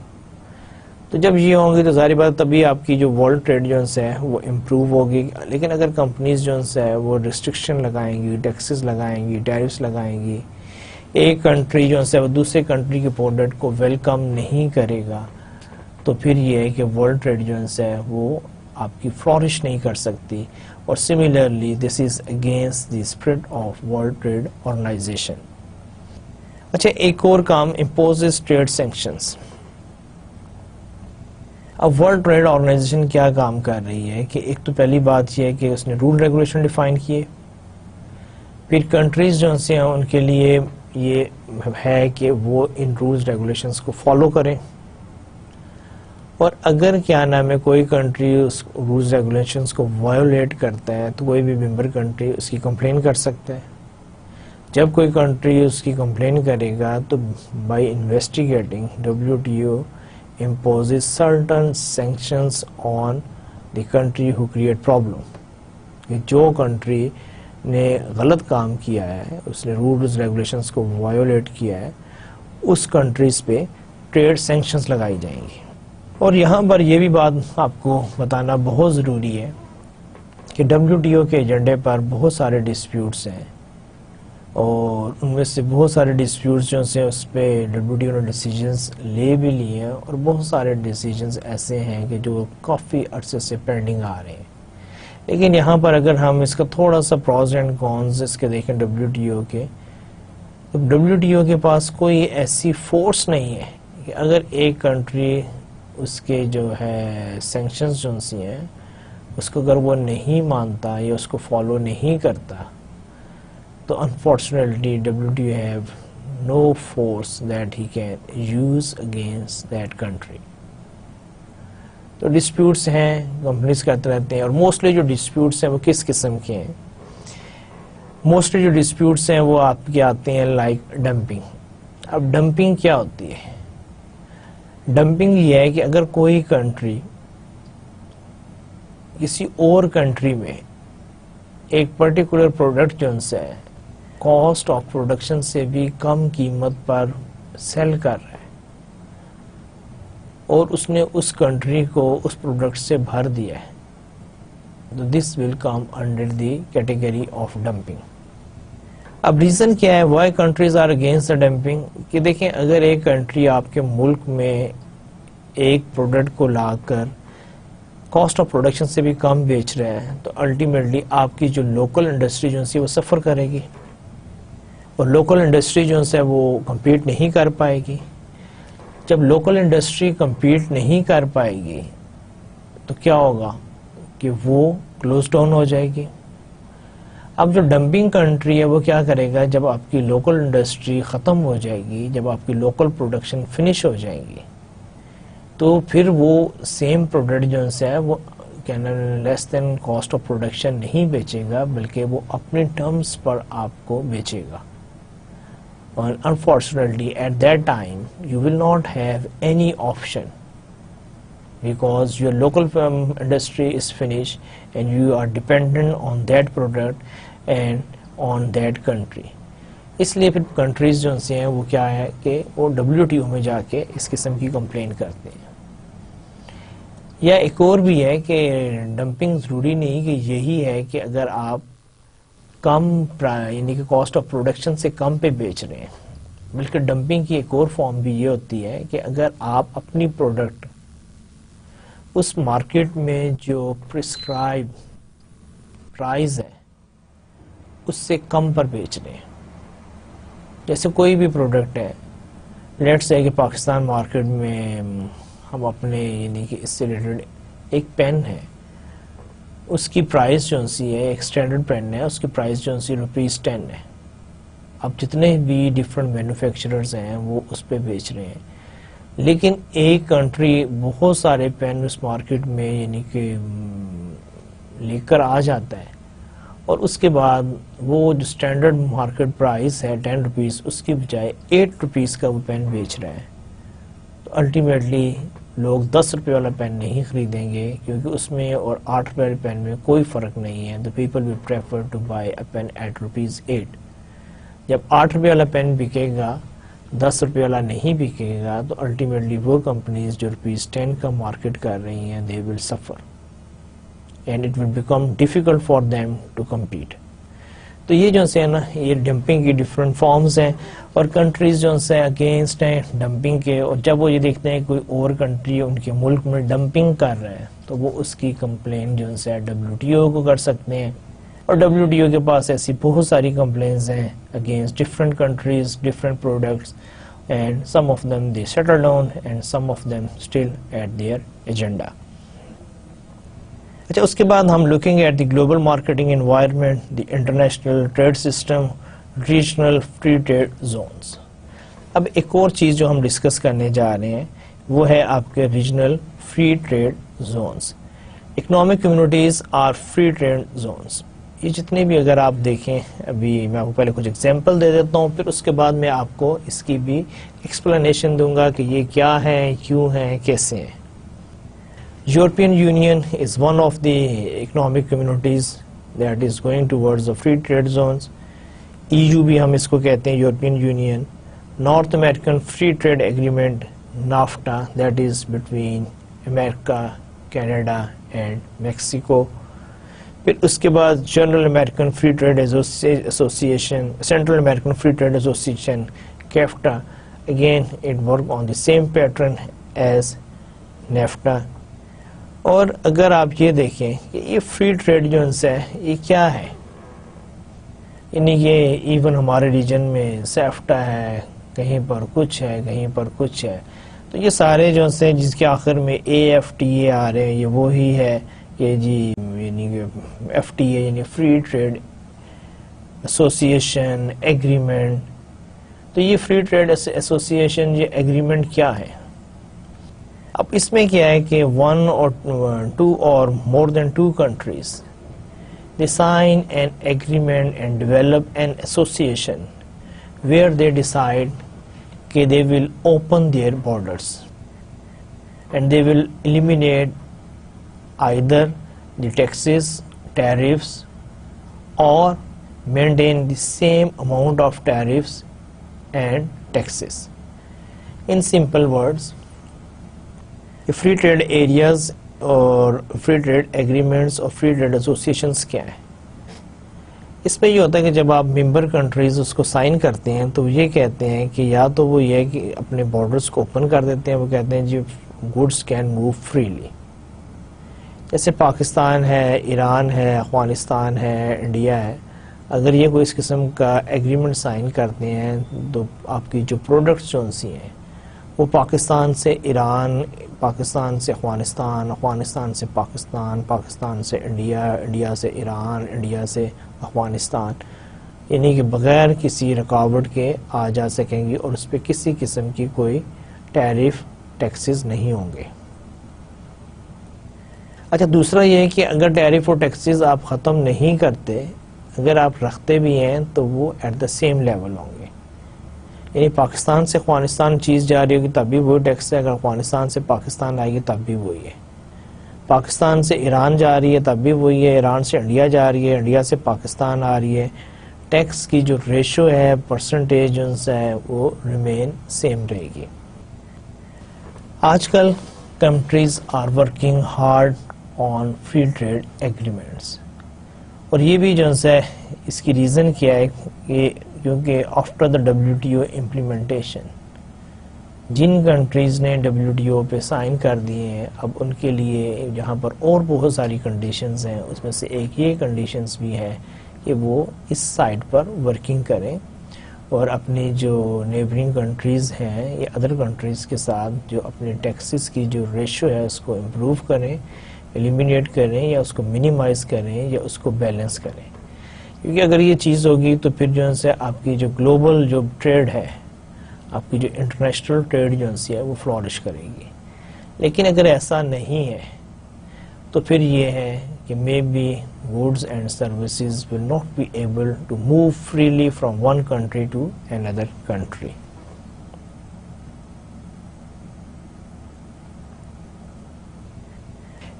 تو جب یہ ہوں گی تو ظاہر بات تبھی آپ کی جو ورلڈ ٹریڈ جو ہے وہ امپروو ہوگی. لیکن اگر کمپنیز جو ہے وہ ریسٹرکشن لگائیں گی، ٹیکسز لگائیں گی، ٹیرفس لگائیں گی، ایک کنٹری جو ہے وہ دوسرے کنٹری کے پروڈکٹ کو ویلکم نہیں کرے گا، تو پھر یہ ہے کہ ورلڈ ٹریڈ جو ہے وہ آپ کی فلورش نہیں کر سکتی. اور similarly this is against the spirit of World Trade Organization. اچھا ایک اور کام امپوزز ٹریڈ سینکشنز. اب ورلڈ ٹریڈ آرگنائزیشن کیا کام کر رہی ہے کہ ایک تو پہلی بات یہ ہے کہ اس نے رول ریگولیشن ڈیفائن کیے، پھر کنٹریز جو ہیں ان کے لیے یہ ہے کہ وہ ان رولز ریگولیشنز کو فالو کریں، اور اگر کیا نام ہے کوئی کنٹری اس رولز ریگولیشنز کو وائولیٹ کرتا ہے تو کوئی بھی ممبر کنٹری اس کی کمپلین کر سکتا ہے. جب کوئی کنٹری اس کی کمپلین کرے گا تو by investigating WTO imposes certain sanctions on the country who create problem. کہ جو کنٹری نے غلط کام کیا ہے, اس نے رولز ریگولیشنز کو وائیولیٹ کیا ہے, اس کنٹریز پہ ٹریڈ سینکشنز لگائی جائیں گی. اور یہاں پر یہ بھی بات آپ کو بتانا بہت ضروری ہے کہ WTO کے ایجنڈے پر بہت سارے ڈسپیوٹس ہیں, اور ان میں سے بہت سارے ڈسپیوٹس جو سے اس پہ WTO نے ڈیسیجنز لے بھی لیے ہیں, اور بہت سارے ڈیسیجنز ایسے ہیں کہ جو کافی عرصے سے پینڈنگ آ رہے ہیں. لیکن یہاں پر اگر ہم اس کا تھوڑا سا پروز اینڈ کونز اس کے دیکھیں WTO کے, تو WTO کے پاس کوئی ایسی فورس نہیں ہے کہ اگر ایک کنٹری اس کے جو ہے سینکشنز جو سی ہیں اس کو اگر وہ نہیں مانتا یا اس کو فالو نہیں کرتا, تو unfortunately WTO have no force that he can use against that country. تو ڈسپیوٹس ہیں, کمپنیز کرتے رہتے ہیں, اور موسٹلی جو ڈسپیوٹس ہیں وہ کس قسم کے ہیں؟ موسٹلی جو ڈسپیوٹس ہیں وہ آپ کے آتے ہیں لائک ڈمپنگ. اب ڈمپنگ کیا ہوتی ہے؟ ڈمپنگ یہ ہے کہ اگر کوئی کنٹری کسی اور کنٹری میں ایک پرٹیکولر پروڈکٹ جو ان سے ہے کاسٹ آف پروڈکشن سے بھی کم قیمت پر سیل کر رہا ہے, اور اس نے اس کنٹری کو اس پروڈکٹ سے بھر دیا ہے, تو this will come under the category of dumping. اب ریزن کیا ہے why countries are against the dumping? کہ دیکھیں اگر ایک کنٹری آپ کے ملک میں ایک پروڈکٹ کو لا کر کاسٹ آف پروڈکشن سے بھی کم بیچ رہے ہیں, تو الٹیمیٹلی آپ کی جو لوکل انڈسٹری جو ہے وہ سفر کرے گی, اور لوکل انڈسٹری جو ہے وہ کمپیٹ نہیں کر پائے گی. جب لوکل انڈسٹری کمپیٹ نہیں کر پائے گی تو کیا ہوگا کہ وہ کلوز ڈاؤن ہو جائے گی. اب جو ڈمپنگ کنٹری ہے وہ کیا کرے گا؟ جب آپ کی لوکل انڈسٹری ختم ہو جائے گی, جب آپ کی لوکل پروڈکشن فنش ہو جائے گی, تو پھر وہ سیم پروڈکٹ جو ہے وہ لیس دین کاسٹ آف پروڈکشن نہیں بیچے گا, بلکہ وہ اپنے ٹرمز پر آپ کو بیچے گا. And unfortunately at that time you will not have any option, because your local industry is finished and you are dependent on that product and on that country. اس لیے پھر کنٹریز جو سے ہیں وہ کیا ہے کہ وہ WTO میں جا کے اس قسم کی کمپلین کرتے ہیں. یا ایک اور بھی ہے کہ ڈمپنگ ضروری نہیں کہ یہی ہے کہ اگر آپ کم یعنی کہ کاسٹ آف پروڈکشن سے کم پہ بیچ رہے ہیں, بلکہ ڈمپنگ کی ایک اور فارم بھی یہ ہوتی ہے کہ اگر آپ اپنی پروڈکٹ اس مارکیٹ میں جو پرسکرائب پرائز ہے اس سے کم پر بیچ رہے ہیں. جیسے کوئی بھی پروڈکٹ ہے, لیٹس سے کہ پاکستان مارکیٹ میں ہم اپنے یعنی کہ اس سے ریلیٹڈ ایک پین ہے, اس کی پرائز جو سی ہے ایک اسٹینڈرڈ پین ہے, اس کی پرائز جو سی ₹10 ہے. اب جتنے بھی ڈفرینٹ مینوفیکچررز ہیں وہ اس پہ بیچ رہے ہیں, لیکن ایک کنٹری بہت سارے پین اس مارکیٹ میں یعنی کہ لے کر آ جاتا ہے, اور اس کے بعد وہ جو اسٹینڈرڈ مارکیٹ پرائز ہے ₹10 اس کی بجائے ₹8 کا وہ پین بیچ رہا ہے, تو الٹیمیٹلی لوگ ₹10 والا پین نہیں خریدیں گے, کیونکہ اس میں اور ₹8 والے پین میں کوئی فرق نہیں ہے. The people will prefer to buy a pen at ₹8. جب ₹8 والا پین بکے گا, ₹10 والا نہیں بکے گا, تو الٹیمیٹلی وہ کمپنیز جو ₹10 کا مارکیٹ کر رہی ہیں they will suffer and it will become difficult for them to compete. تو یہ جو ہے نا یہ ڈمپنگ کی ڈفرینٹ فارمز ہیں, اور کنٹریز جو سے اگینسٹ ہیں ڈمپنگ کے, اور جب وہ یہ دیکھتے ہیں کوئی اور کنٹری ان کے ملک میں ڈمپنگ کر رہا ہے تو وہ اس کی کمپلین جو ہے WTO کو کر سکتے ہیں. اور WTO کے پاس ایسی بہت ساری کمپلینز ہیں against different countries, different products, and some of them they settle down and some of them still at their agenda. اچھا, اس کے بعد ہم looking at the global marketing environment, the international trade system, regional free trade zones. اب ایک اور چیز جو ہم ڈسکس کرنے جا رہے ہیں وہ ہے آپ کے regional free trade zones. Economic communities are free trade zones. یہ جتنے بھی اگر آپ دیکھیں, ابھی میں آپ کو پہلے کچھ ایگزامپل دے دیتا ہوں, پھر اس کے بعد میں آپ کو اس کی بھی ایکسپلینیشن دوں گا کہ یہ کیا ہے, کیوں ہے, کیسے ہیں. European Union is one of the economic communities that is going towards the free trade zones. EU بھی ہم اس کو کہتے ہیں European Union. North American Free Trade Agreement NAFTA, that is between America, Canada and Mexico. پھر اس کے بعد General American Free Trade Association, Central American Free Trade Association CAFTA. Again it work on the same pattern as NAFTA. اور اگر آپ یہ دیکھیں کہ یہ فری ٹریڈ جو ہے یہ کیا ہے, یعنی یہ ایون ہمارے ریجن میں SAFTA ہے, کہیں پر کچھ ہے, کہیں پر کچھ ہے, تو یہ سارے جو ہیں جس کے آخر میں AFTA آ رہے ہیں, یہ وہی ہے کہ جی یعنی FTA یعنی فری ٹریڈ ایسوسیشن ایگریمنٹ. تو یہ فری ٹریڈ ایسوسیشن یہ ایگریمنٹ کیا ہے؟ اب اس میں کیا ہے کہ one or two or more than two countries they sign an agreement and develop an association where they decide that they will open their borders and they will eliminate either the taxes, tariffs, or maintain the same amount of tariffs and taxes. In simple words, free trade areas اور free trade agreements اور free trade associations کیا ہے؟ اس میں یہ ہوتا ہے کہ جب آپ ممبر کنٹریز اس کو سائن کرتے ہیں تو یہ کہتے ہیں کہ یا تو وہ یہ کہ اپنے بارڈرز کو اوپن کر دیتے ہیں, وہ کہتے ہیں جی گوڈز کین موو فریلی. جیسے پاکستان ہے, ایران ہے, افغانستان ہے, انڈیا ہے, اگر یہ کوئی اس قسم کا ایگریمنٹ سائن کرتے ہیں تو آپ کی جو پروڈکٹس جو سی ہیں وہ پاکستان سے ایران, پاکستان سے افغانستان, افغانستان سے پاکستان, پاکستان سے انڈیا, انڈیا سے ایران, انڈیا سے افغانستان, یعنی کہ بغیر کسی رکاوٹ کے آ جا سکیں گی اور اس پہ کسی قسم کی کوئی ٹیرف ٹیکسز نہیں ہوں گے. اچھا, دوسرا یہ کہ اگر ٹیرف اور ٹیکسز آپ ختم نہیں کرتے, اگر آپ رکھتے بھی ہیں تو وہ ایٹ دا سیم لیول ہوں گے. یعنی پاکستان سے افغانستان چیز جا رہی ہوگی تب بھی وہی ٹیکس ہے, اگر افغانستان سے پاکستان آئے گی تب بھی وہی ہے. پاکستان سے ایران جا رہی ہے تب بھی وہی ہے, ایران سے انڈیا جا رہی ہے, انڈیا سے پاکستان آ رہی ہے, ٹیکس کی جو ریشو ہے, پرسنٹیج ہے, وہ ریمین سیم رہے گی. آج کل countries are working hard on free trade agreements, اور یہ بھی جو ہے اس کی ریزن کیا ہے کہ کیونکہ آفٹر دا WTO امپلیمنٹیشن جن کنٹریز نے WTO پہ سائن کر دیے ہیں, اب ان کے لیے جہاں پر اور بہت ساری کنڈیشنز ہیں, اس میں سے ایک یہ کنڈیشنز بھی ہے کہ وہ اس سائٹ پر ورکنگ کریں اور اپنی جو نیبرنگ کنٹریز ہیں یا ادر کنٹریز کے ساتھ جو اپنے ٹیکسز کی جو ریشو ہے اس کو امپروو کریں, ایلیمینیٹ کریں یا اس کو منیمائز کریں یا اس کو بیلنس کریں. کیونکہ اگر یہ چیز ہوگی تو پھر جو ہے آپ کی جو گلوبل جو ٹریڈ ہے, آپ کی جو انٹرنیشنل ٹریڈ جو ہے وہ فلورش کرے گی. لیکن اگر ایسا نہیں ہے تو پھر یہ ہے کہ maybe goods and services will not be able to move freely from one country to another country.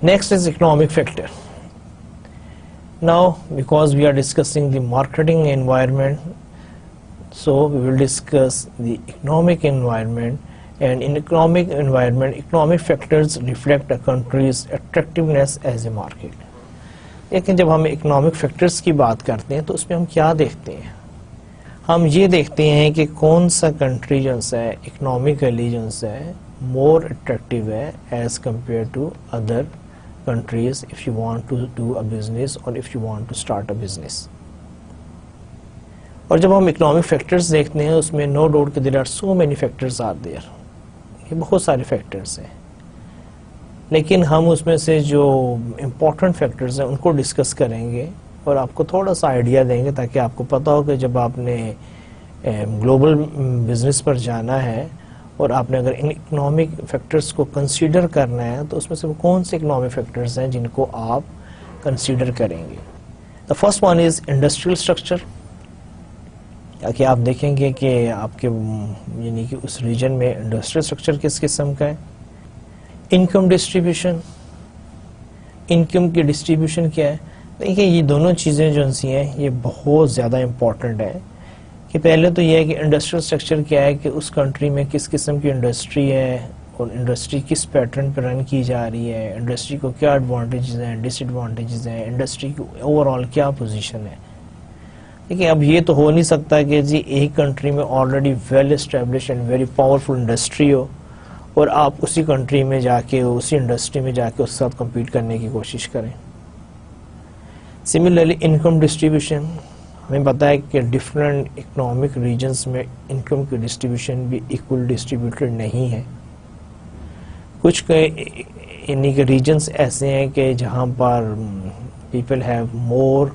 Next is economic factor. Now, because we are discussing the marketing environment, so we will discuss the economic environment. And in economic environment, economic factors reflect a country's attractiveness as a market. لیکن جب ہم economic factors کی بات کرتے ہیں تو اس میں ہم کیا دیکھتے ہیں؟ ہم یہ دیکھتے ہیں کہ کون سا کنٹری جو ہے اکنامکلی جو ہے more attractive ہے as compared to other countries if you want to do a business or if you want to start a business. اور جب ہم economic factors دیکھتے ہیں اس میں no doubt کہ there are so many factors out there, یہ بہت سارے factors ہیں, لیکن ہم اس میں سے جو important factors ہیں ان کو ڈسکس کریں گے اور آپ کو تھوڑا سا آئیڈیا دیں گے تاکہ آپ کو پتا ہو کہ جب آپ نے گلوبل بزنس پر جانا ہے اور آپ نے اگر ان اکنامک فیکٹرز کو کنسیڈر کرنا ہے تو اس میں سے وہ کون سے اکنامک فیکٹرز ہیں جن کو آپ کنسیڈر کریں گے. The first one is industrial structure, کہ آپ دیکھیں گے کہ آپ کے یعنی کہ اس ریجن میں انڈسٹریل اسٹرکچر کس قسم کا ہے. انکم ڈسٹریبیوشن, انکم کی ڈسٹریبیوشن کیا ہے؟ دیکھیں یہ دونوں چیزیں جو سی ہیں یہ بہت زیادہ امپورٹنٹ ہے کہ پہلے تو یہ ہے کہ انڈسٹریل سٹرکچر کیا ہے کہ اس کنٹری میں کس قسم کی انڈسٹری ہے اور انڈسٹری کس پیٹرن پہ رن کی جا رہی ہے، انڈسٹری کو کیا ایڈوانٹیجز ہیں، ڈس ایڈوانٹیجز ہیں، انڈسٹری کی اوور آل کیا پوزیشن ہے. لیکن اب یہ تو ہو نہیں سکتا کہ جی ایک کنٹری میں already well establish and very powerful industry ہو اور آپ اسی کنٹری میں جا کے اسی انڈسٹری میں جا کے اس کے ساتھ کمپیٹ کرنے کی کوشش کریں. سملرلی انکم ڈسٹریبیوشن، ہمیں پتہ ہے کہ ڈفرینٹ اکنامک ریجنز میں انکم کی ڈسٹریبیوشن بھی ایکول ڈسٹریبیوٹیڈ نہیں ہے. کچھ یعنی کہ ریجنز ایسے ہیں کہ جہاں پر پیپل ہیو مور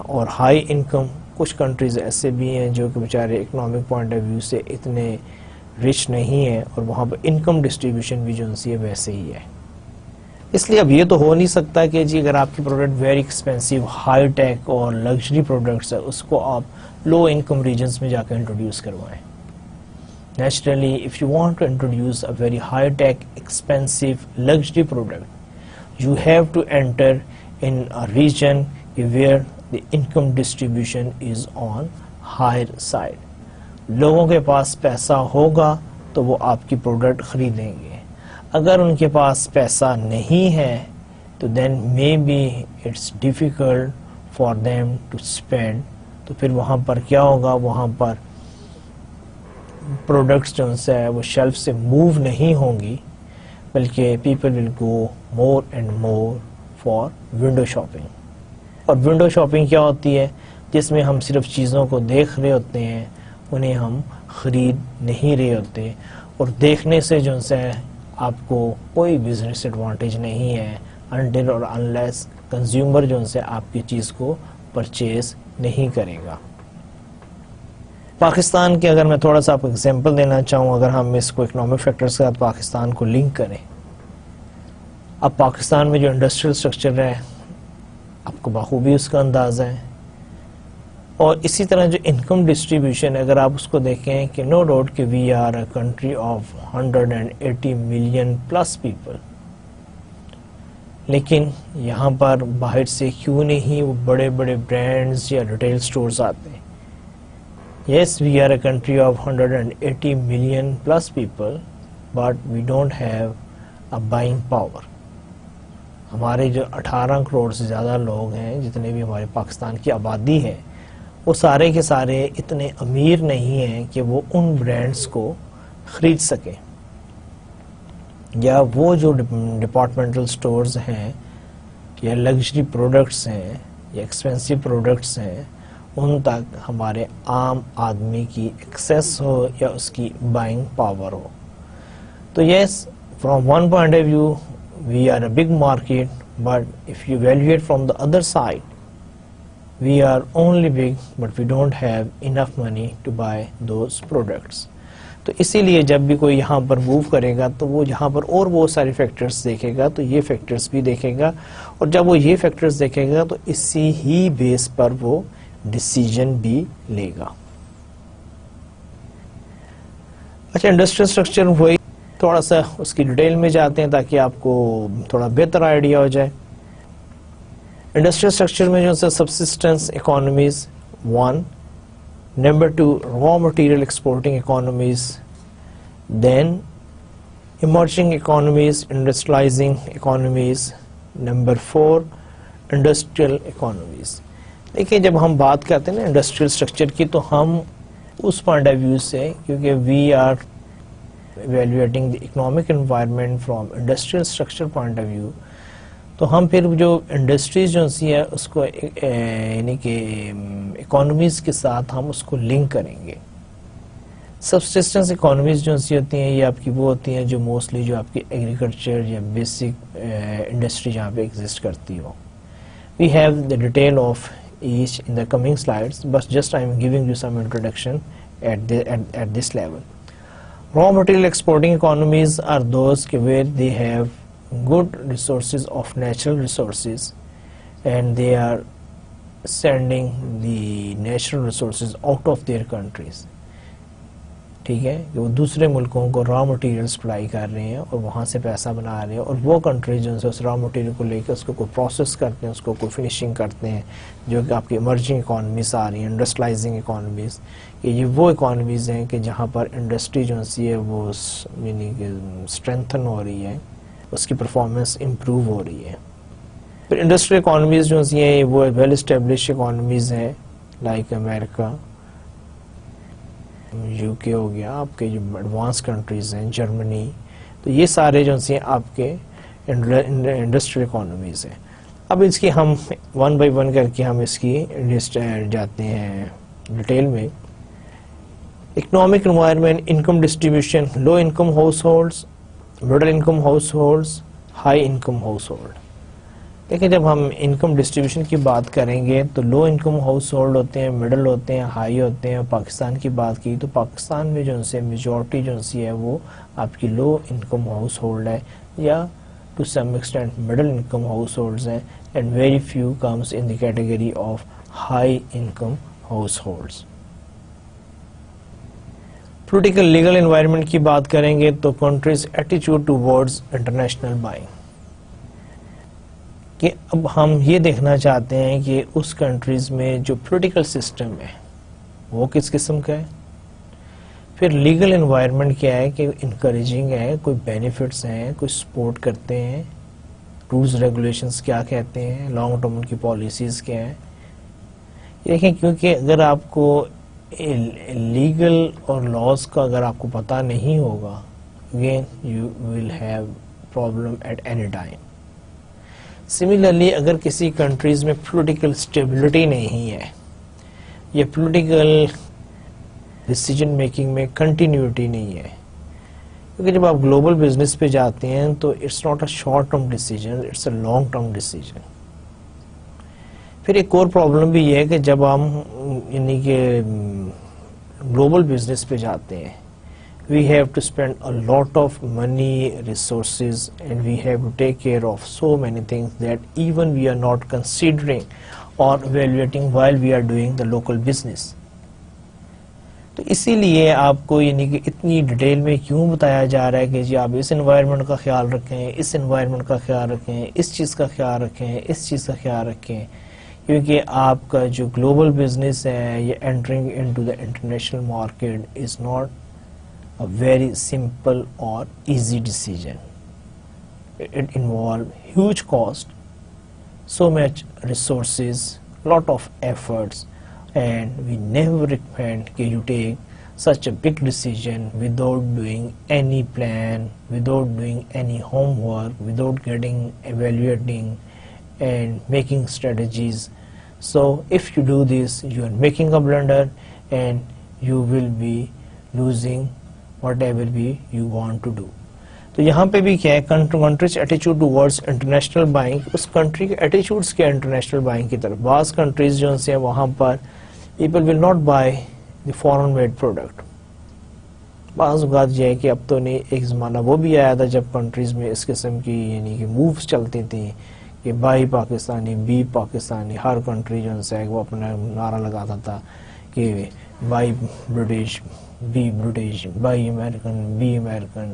اور ہائی انکم، کچھ کنٹریز ایسے بھی ہیں جو کہ بیچارے اکنامک پوائنٹ آف ویو سے اتنے رچ نہیں ہیں اور وہاں پر انکم ڈسٹریبیوشن بھی جو ہے ویسے ہی ہے. اس لیے اب یہ تو ہو نہیں سکتا کہ جی اگر آپ کی product very expensive high tech اور لگژری پروڈکٹس ہے اس کو آپ لو انکم ریجنز میں جا کے انٹروڈیوس کروائیں. Naturally if you want to introduce a very high tech expensive luxury product you have to enter in a region where the income distribution is on higher side. لوگوں کے پاس پیسہ ہوگا تو وہ آپ کی پروڈکٹ خریدیں گے. اگر ان کے پاس پیسہ نہیں ہے تو then maybe it's difficult for them to spend. تو پھر وہاں پر کیا ہوگا، وہاں پر پروڈکٹس جو ہے وہ شیلف سے موو نہیں ہوں گی بلکہ people will go more and more for window shopping. اور ونڈو شاپنگ کیا ہوتی ہے؟ جس میں ہم صرف چیزوں کو دیکھ رہے ہوتے ہیں، انہیں ہم خرید نہیں رہے ہوتے، اور دیکھنے سے جو ہے آپ کو کوئی بزنس ایڈوانٹیج نہیں ہے انٹل اور انلیس کنزیومر جو ہے آپ کی چیز کو پرچیز نہیں کرے گا. پاکستان کے اگر میں تھوڑا سا آپ کو ایگزامپل دینا چاہوں، اگر ہم اس کو اکنامک فیکٹرز کے ساتھ پاکستان کو لنک کریں، اب پاکستان میں جو انڈسٹریل سٹرکچر ہے آپ کو بخوبی اس کا اندازہ ہے، اور اسی طرح جو انکم ڈسٹریبیوشن اگر آپ اس کو دیکھیں کہ نو ڈاؤٹ کہ we are a country of 180 million plus people, لیکن یہاں پر باہر سے کیوں نہیں وہ بڑے بڑے برانڈز یا ریٹیل سٹورز آتے ہیں. Yes we are a country of 180 million plus people but we don't have a buying power. ہمارے جو 18 کروڑ سے زیادہ لوگ ہیں، جتنے بھی ہمارے پاکستان کی آبادی ہے، وہ سارے کے سارے اتنے امیر نہیں ہیں کہ وہ ان برانڈز کو خرید سکیں، یا وہ جو ڈپارٹمنٹل سٹورز ہیں یا لگژری پروڈکٹس ہیں یا ایکسپینسو پروڈکٹس ہیں ان تک ہمارے عام آدمی کی ایکسیس ہو یا اس کی بائنگ پاور ہو. تو yes from one point of view we are a big market, but if you evaluate from the other side, we are only big but we don't have enough money to buy those products. تو اسی لیے جب بھی کوئی یہاں پر move کرے گا تو وہ یہاں پر اور بہت سارے فیکٹرز دیکھے گا، تو یہ فیکٹرز بھی دیکھے گا، اور جب وہ یہ فیکٹرز دیکھے گا تو اسی ہی بیس پر وہ ڈیسیجن بھی لے گا. اچھا انڈسٹریل سٹرکچر وہی تھوڑا سا اس کی ڈیٹیل میں جاتے ہیں تاکہ آپ کو تھوڑا بہتر آئیڈیا ہو جائے. انڈسٹریل سٹرکچر میں جو ہے subsistence economies 1، number 2 raw material exporting economies, then emerging economies industrializing economies, number 4 industrial economies. دیکھیں جب ہم بات کرتے ہیں نا انڈسٹریل سٹرکچر کی تو ہم اس پوائنٹ آف ویو سے، کیونکہ we are evaluating the economic environment from industrial structure point of view، تو ہم پھر جو انڈسٹریز جو سی ہے اس کو یعنی کہ اکانومیز کے ساتھ ہم اس کو لنک کریں گے. سبسسٹنس اکانومیز جو سی ہوتی ہیں یہ آپ کی وہ ہوتی ہیں جو موسٹلی جو آپ کی ایگریکلچر یا بیسک انڈسٹری جہاں پہ ایگزسٹ کرتی ہو. We have the detail of each in the coming slides, بس just I am giving you some introduction at this level. Raw material exporting economies are those where they have good resources of natural resources and they are sending the natural resources out of their countries. ٹھیک ہے، کہ وہ دوسرے ملکوں کو raw material supply کر رہے ہیں اور وہاں سے پیسہ بنا رہے ہیں، اور وہ کنٹریز جو سے اس را مٹیریل کو لے کے اس کو کوئی پروسیس کرتے ہیں، اس کو کوئی فنیشنگ کرتے ہیں، جو کہ آپ کی ایمرجنگ اکانومیز آ رہی ہیں، انڈسٹریلائزنگ اکانومیز، کہ یہ وہ اکانومیز ہیں کہ جہاں پر انڈسٹری جو سی ہے وہ یعنی کہ اسٹرینتھن ہو رہی ہے، اس کی پرفارمنس امپروو ہو رہی ہے۔ پھر انڈسٹریل اکانومیز جو سی ہیں وہ ویل اسٹیبلش اکانومیز ہیں، لائک امریکہ، یو کے ہو گیا، آپ کے جو ایڈوانس کنٹریز ہیں، جرمنی، تو یہ سارے جو ہیں آپ کے انڈسٹریل اکانومیز ہیں۔ اب اس کی ہم ون بائی ون کر کے ہم اس کی جاتے ہیں ڈیٹیل میں۔ Economic environment, income distribution, low income house holds, middle income house holds, high income house hold. دیکھیں جب ہم انکم ڈسٹریبیوشن کی بات کریں گے تو لو انکم ہاؤس ہولڈ ہوتے ہیں، مڈل ہوتے ہیں، ہائی ہوتے ہیں۔ پاکستان کی بات کی تو پاکستان میں جو سے میجورٹی جو سی ہے وہ آپ کی لو انکم ہاؤس ہولڈ ہے، یا to some extent middle income households ہیں، and very few comes in the category of high income households. Political legal environment کی بات کریں گے تو کنٹریز ایٹیچیوڈ ٹوورڈز انٹرنیشنل بائنگ، کہ اب ہم یہ دیکھنا چاہتے ہیں کہ اس کنٹریز میں جو پولیٹیکل سسٹم ہے وہ کس قسم کا ہے، پھر لیگل انوائرمنٹ کیا ہے کہ انکریجنگ ہے، کوئی بینیفٹس ہیں، کوئی سپورٹ کرتے ہیں، رولز ریگولیشنز کیا کہتے ہیں، لانگ ٹرم ان کی پالیسیز کیا ہیں۔ دیکھیں کیونکہ اگر آپ کو لیگل اور لاز کا اگر آپ کو پتہ نہیں ہوگا، again you will have problem at any time. Similarly اگر کسی کنٹریز میں پولیٹیکل اسٹیبلٹی نہیں ہے یا پولیٹیکل ڈیسیجن میکنگ میں کنٹینیوٹی نہیں ہے، کیونکہ جب آپ گلوبل بزنس پہ جاتے ہیں تو it's not a short term decision, it's a long term decision. پھر ایک اور پرابلم بھی یہ ہے کہ جب ہم یعنی کہ گلوبل بزنس پہ جاتے ہیں، we have to spend a lot of money, resources, and we have to take care of so many things that even we are not considering or evaluating while we are doing the local business. تو اسی لیے آپ کو یعنی کہ اتنی detail میں کیوں بتایا جا رہا ہے کہ جی آپ اس انوائرمنٹ کا خیال رکھیں، اس انوائرمنٹ کا خیال رکھیں، اس چیز کا خیال رکھیں، اس چیز کا خیال رکھیں، کیونکہ آپ کا جو گلوبل بزنس ہے یہ entering into the international market is not a very simple or easy decision. It involves huge cost, so much resources, lot of efforts, and we never recommend that you take such a big decision without doing any plan, without doing any homework, without getting evaluating and making strategies. So if you do this, you are making a blunder and you will be losing whatever be you want to do. تو یہاں پہ بھی کیا ہے، countries ایٹیچیوڈ towards international buying, اس country کے attitudes کیا انٹرنیشنل بائنگ کی طرف۔ بعض کنٹریز جو ہیں وہاں پر people will not buy the foreign made product. بعض اوقات یہ ہے کہ اب تو نہیں، ایک زمانہ وہ بھی آیا تھا جب کنٹریز میں اس قسم کی یعنی کہ مووز چلتی تھیں کہ بائی پاکستانی بی پاکستانی، ہر کنٹری جو ہے وہ اپنا نعرہ لگاتا تھا کہ buy British be British, buy American be American,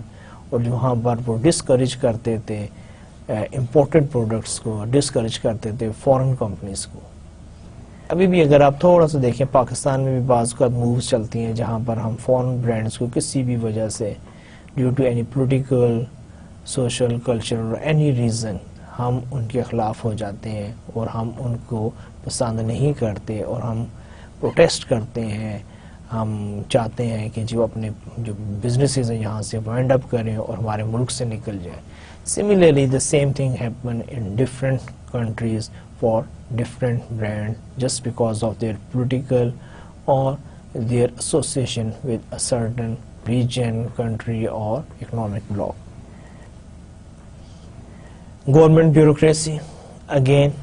اور وہاں پر وہ ڈسکریج کرتے تھے امپورٹڈ پروڈکٹس کو، ڈسکریج کرتے تھے فورن کمپنیز کو۔ ابھی بھی اگر آپ تھوڑا سا دیکھیں پاکستان میں بھی بعض اوقات مووز چلتی ہیں جہاں پر ہم فورن برانڈس کو کسی بھی وجہ سے due to any political, social, cultural any reason ہم ان کے خلاف ہو جاتے ہیں اور ہم ان کو پسند نہیں کرتے اور ہم پروٹیسٹ کرتے ہیں، ہم چاہتے ہیں کہ جو اپنے جو بزنسز ہیں یہاں سے وائنڈ اپ کریں اور ہمارے ملک سے نکل جائیں۔ Similarly, the same thing happen in different countries for different brands just because of their political or their association with a certain region, country or economic bloc. Government bureaucracy, again,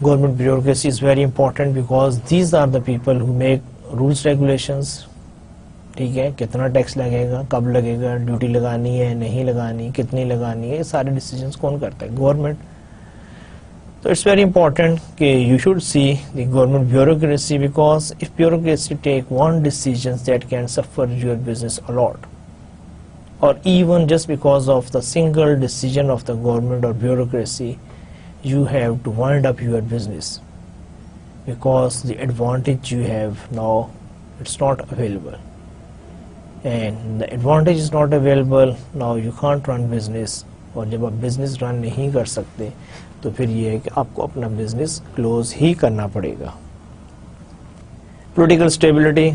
government bureaucracy is very important because these are the people who make rules, regulations. ٹھیک ہے، کتنا tax لگے گا، کب لگے گا، duty لگانی ہے نہیں لگانی، کتنی لگانی ہے، یہ سارے ڈیسیجنز کون کرتا ہے؟ Government. So it's very important that you should see the government bureaucracy, because if bureaucracy take one decision, that can suffer your business a lot. Or even just because of the single decision of the government or bureaucracy, you have to wind up your business, because the advantage you have now, it's not available. And the advantage is not available, now you can't run business. اور جب آپ business run نہیں کر سکتے تو پھر یہ ہے کہ آپ کو اپنا بزنس کلوز ہی کرنا پڑے گا. پولیٹیکل اسٹیبلٹی،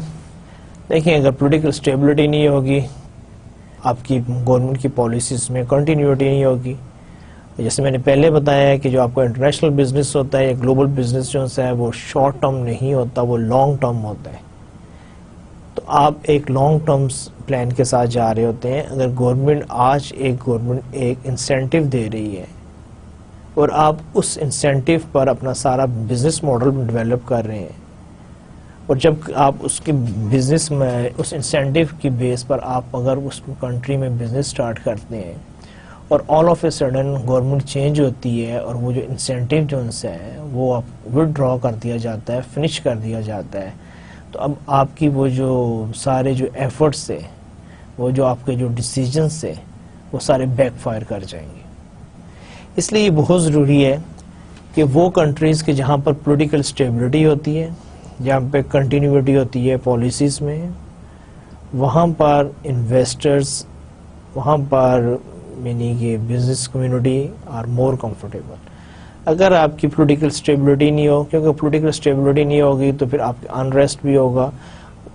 دیکھیں اگر پولیٹیکل اسٹیبلٹی نہیں ہوگی، آپ کی گورنمنٹ کی پالیسیز میں کنٹینیوٹی نہیں ہوگی. جیسے میں نے پہلے بتایا ہے کہ جو آپ کا انٹرنیشنل بزنس ہوتا ہے یا گلوبل بزنس جو ہے وہ شارٹ ٹرم نہیں ہوتا، وہ لانگ ٹرم ہوتا ہے. تو آپ ایک لانگ ٹرم پلان کے ساتھ جا رہے ہوتے ہیں. اگر گورنمنٹ آج ایک انسینٹیو دے رہی ہے اور آپ اس انسینٹیو پر اپنا سارا بزنس ماڈل ڈیولپ کر رہے ہیں، اور جب آپ اس کے بزنس میں اس انسینٹیو کی بیس پر آپ اگر اس کنٹری میں بزنس سٹارٹ کرتے ہیں اور all of a sudden government change ہوتی ہے اور وہ جو انسینٹیو جو ان سے ہے وہ آپ ودرا کر دیا جاتا ہے، فنش کر دیا جاتا ہے، تو اب آپ کی وہ جو سارے جو ایفرٹس سے، وہ جو آپ کے جو ڈیسیجنس سے، وہ سارے بیک فائر کر جائیں گے. اس لیے یہ بہت ضروری ہے کہ وہ کنٹریز کے جہاں پر پولیٹیکل اسٹیبلٹی ہوتی ہے، جہاں پہ کنٹینیوٹی ہوتی ہے پالیسیز میں، وہاں پر انویسٹرز، وہاں پر یعنی کہ business community are more comfortable. اگر آپ کی پولیٹیکل اسٹیبلٹی نہیں ہو، کیونکہ پولیٹیکل اسٹیبلٹی نہیں ہوگی تو پھر آپ کا انریسٹ بھی ہوگا،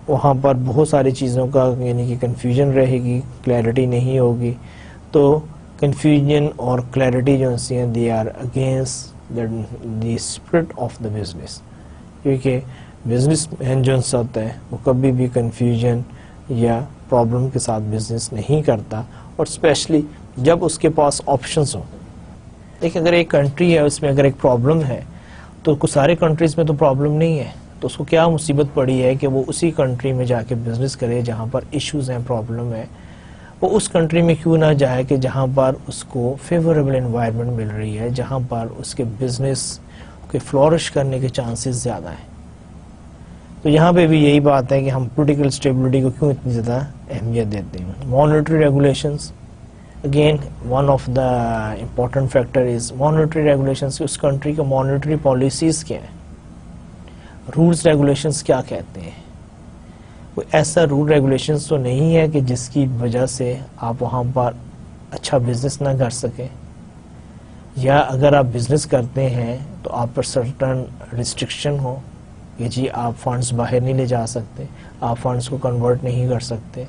وہاں پر بہت ساری چیزوں کا یعنی کہ کنفیوژن رہے گی، کلیئرٹی نہیں ہوگی. تو کنفیوژن اور کلیئرٹی جو ہیں they are against the spirit of the business, کیونکہ بزنس مین جو ہوتا ہے وہ کبھی بھی کنفیوژن یا پرابلم کے ساتھ بزنس نہیں کرتا، اور اسپیشلی جب اس کے پاس آپشنس ہوں. دیکھیں اگر ایک کنٹری ہے اس میں اگر ایک پرابلم ہے تو کچھ سارے کنٹریز میں تو پرابلم نہیں ہے، تو اس کو کیا مصیبت پڑی ہے کہ وہ اسی کنٹری میں جا کے بزنس کرے جہاں پر ایشوز ہیں، پرابلم ہے. وہ اس کنٹری میں کیوں نہ جائے کہ جہاں پر اس کو فیوریبل انوائرمنٹ مل رہی ہے، جہاں پر اس کے بزنس کے فلورش کرنے کے چانسز زیادہ ہیں. تو یہاں پہ بھی یہی بات ہے کہ ہم پولیٹیکل اسٹیبلٹی کو کیوں اتنی زیادہ اہمیت دیتے ہیں. Monetary regulations, again one of the important factor is monetary regulations. اس کنٹری کا مانیٹری پالیسیز کیا ہیں، رولز ریگولیشنز کیا کہتے ہیں. کوئی ایسا رول ریگولیشنز تو نہیں ہے کہ جس کی وجہ سے آپ وہاں پر اچھا بزنس نہ کر سکیں، یا اگر آپ بزنس کرتے ہیں تو آپ پر سرٹن ریسٹرکشن ہو کہ جی آپ فنڈز باہر نہیں لے جا سکتے، آپ فنڈز کو کنورٹ نہیں کر سکتے.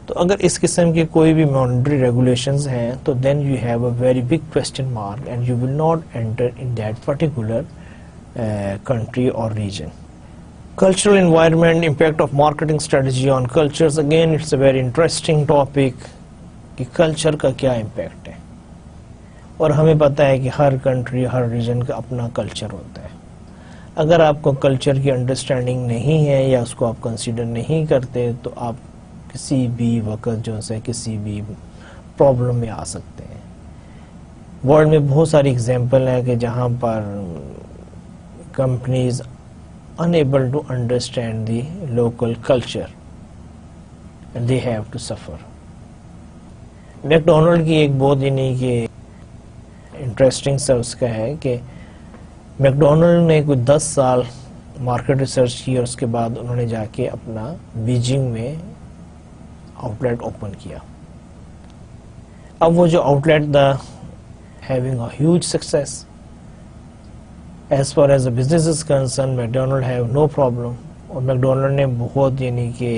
تو اگر اس قسم کی کوئی بھی مانیٹری ریگولیشنز ہیں تو then you have a very big question mark and you will not enter in that particular country or region. Cultural environment, impact of marketing strategy on cultures. Again, it's a very interesting topic کہ culture کا کیا impact ہے. اور ہمیں پتہ ہے کہ ہر country, ہر region کا اپنا کلچر ہوتا ہے. اگر آپ کو کلچر کی انڈرسٹینڈنگ نہیں ہے یا اس کو آپ کنسیڈر نہیں کرتے تو آپ کسی بھی وقت جو ہے کسی بھی پرابلم میں آ سکتے ہیں. ورلڈ میں بہت ساری ایگزامپل ہیں کہ جہاں پر companies unable to understand the local culture and they have to suffer. McDonald کی ایک بہت یعنی کہ انٹرسٹنگ سا اس کا ہے کہ میکڈونلڈ نے کوئی 10 سال مارکیٹ ریسرچ کی اور اس کے بعد انہوں نے جا کے اپنا بیجنگ میں آؤٹ لیٹ اوپن کیا. اب وہ جو out let the having a huge success. As far as the business is concerned, McDonald have no problem. اور میکڈونلڈ نے بہت یعنی کہ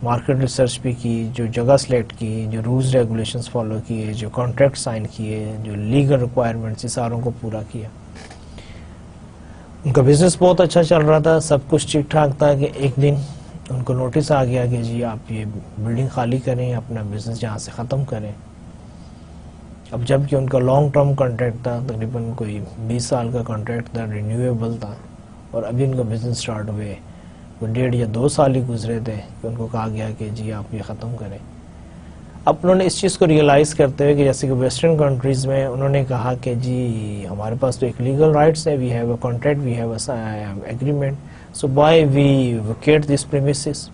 مارکیٹ ریسرچ بھی کی، جو جگہ سلیکٹ کی، جو رولز ریگولیشنز فالو کیے، جو کانٹریکٹ سائن کیے، جو لیگل ریکوائرمنٹس ساروں کو پورا کیا. ان کا بزنس بہت اچھا چل رہا تھا، سب کچھ ٹھیک ٹھاک تھا کہ ایک دن ان کو نوٹس آ گیا کہ جی آپ یہ بلڈنگ خالی کریں، اپنا بزنس یہاں سے ختم کریں. اب جب کہ ان کا لانگ ٹرم کانٹریکٹ تھا، تقریباً کوئی 20 سال کا کانٹریکٹ تھا، رینیویبل تھا، اور ابھی ان کا بزنس سٹارٹ ہوئے کوئی 1.5 یا 2 سال ہی گزرے تھے کہ ان کو کہا گیا کہ جی آپ یہ ختم کریں. اب انہوں نے اس چیز کو ریئلائز کرتے ہوئے کہ جیسے کہ ویسٹرن کنٹریز میں انہوں نے کہا کہ جی ہمارے پاس تو ایک لیگل رائٹس ہے, we have a contract, we have a agreement, so why we vacate this premises.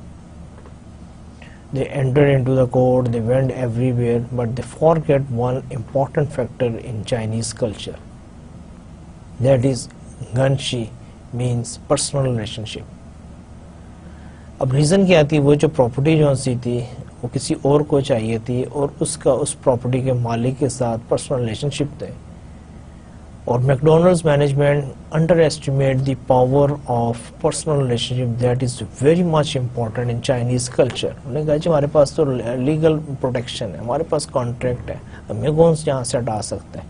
They entered into the court, they went everywhere, but they forget one important factor in Chinese culture. That is, Ganshi means personal relationship. اب reason کیا تھی, وہ جو property جو سی تھی وہ کسی اور کو چاہیے تھی اور اس کا اس پراپرٹی کے مالک کے ساتھ پرسنل ریلیشن شپ تھے. اور McDonald's management underestimate the power of personal relationship that is very much important in Chinese culture. انہوں نے کہا جی ہمارے پاس تو لیگل پروٹیکشن ہے, ہمارے پاس کانٹریکٹ ہے, ہمیں کون سے یہاں سے ہٹا سکتے ہیں.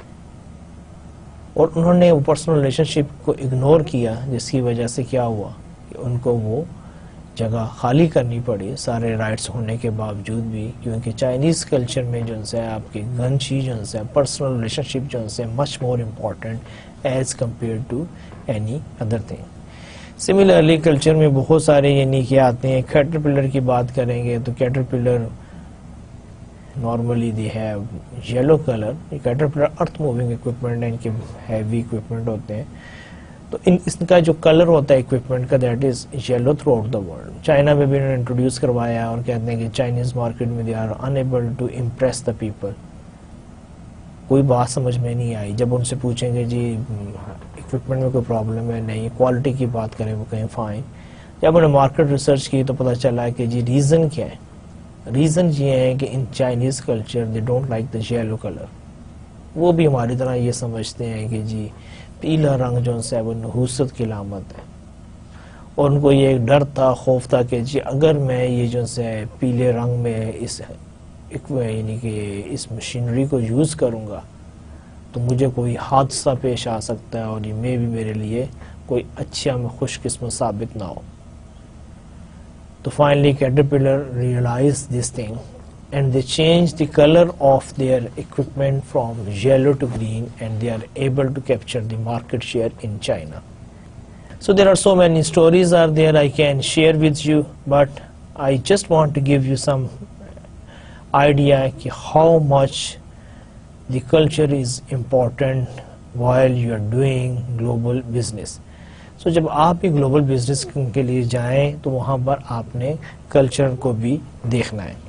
اور انہوں نے وہ پرسنل ریلیشن شپ کو اگنور کیا, جس کی وجہ سے کیا ہوا کہ ان کو وہ جگہ خالی کرنی پڑی سارے رائٹس ہونے کے باوجود بھی, کیونکہ چائنیز کلچر میں جو ہے آپ کی گنشی جو ہے پرسنل ریلیشن شپ جو ہے much more important as compare to any other thing. Similarly culture میں بہت سارے یعنی کہ آتے ہیں. کیٹر پلر کی بات کریں گے تو cater pillar normally they have yellow colour. Cater pillar earth moving equipment ہے, ان کے ہیوی اکوپمنٹ ہوتے ہیں, تو اس کا جو کلر ہوتا ہے اکوپمنٹ کا that is yellow through out the world. China میں بھی انہوں نے انٹروڈیوس کروایا اور کہتے ہیں کہ چائنیز مارکیٹ میں they are unable to impress the people. کوئی بات سمجھ میں نہیں آئی. جب ان سے پوچھیں گے جی اکوپمنٹ میں کوئی پرابلم ہے, نہیں. کوالٹی کی بات کریں وہ کہیں فائن. جب انہوں نے مارکیٹ ریسرچ کی تو پتہ چلا کہ جی ریزن کیا ہے. ریزن یہ ہے کہ in Chinese culture they don't like the yellow colour. وہ بھی ہماری طرح یہ سمجھتے ہیں کہ جی پیلا رنگ جو ہے وہ نحوست کی علامت ہے, اور ان کو یہ ایک ڈر تھا, خوف تھا کہ جی اگر میں یہ جو ہے پیلے رنگ میں اس یعنی کہ اس مشینری کو یوز کروں گا تو مجھے کوئی حادثہ پیش آ سکتا ہے, اور یہ میں بھی میرے لیے کوئی اچھا میں خوش قسمت ثابت نہ ہو. تو finally Caterpillar realize this thing and they change the color of their equipment from yellow to green, and they are able to capture the market share in China. So there are so many stories are there I can share with you, but I just want to give you some idea how much the culture is important while you are doing global business. So جب آپ بھی global business کے لیے جائیں تو وہاں پر آپ نے کلچر کو بھی دیکھنا ہے.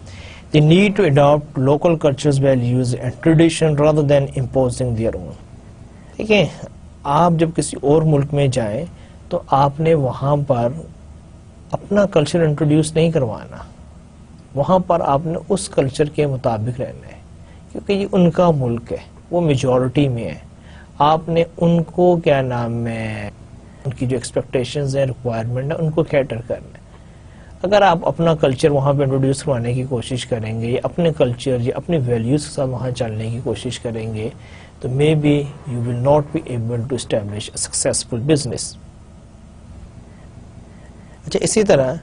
They need to adopt local cultures, values and tradition rather than imposing their own. دیکھیں, آپ جب کسی اور ملک میں جائیں تو آپ نے وہاں پر اپنا کلچر انٹروڈیوس نہیں کروانا, وہاں پر آپ نے اس کلچر کے مطابق رہنا ہے, کیونکہ یہ ان کا ملک ہے, وہ میجورٹی میں ہے. آپ نے ان کو کیا نام ہے, ان کی جو ایکسپیکٹیشنز ہیں, ریکوائرمنٹ ہے, ان کو کیٹر کرنا ہے. اگر آپ اپنا کلچر وہاں پہ انٹروڈیوس کروانے کی کوشش کریں گے, یا اپنے کلچر یا اپنے ویلیوز کے ساتھ وہاں چلنے کی کوشش کریں گے, تو may be you will not be able to establish a successful business. اچھا, اسی طرح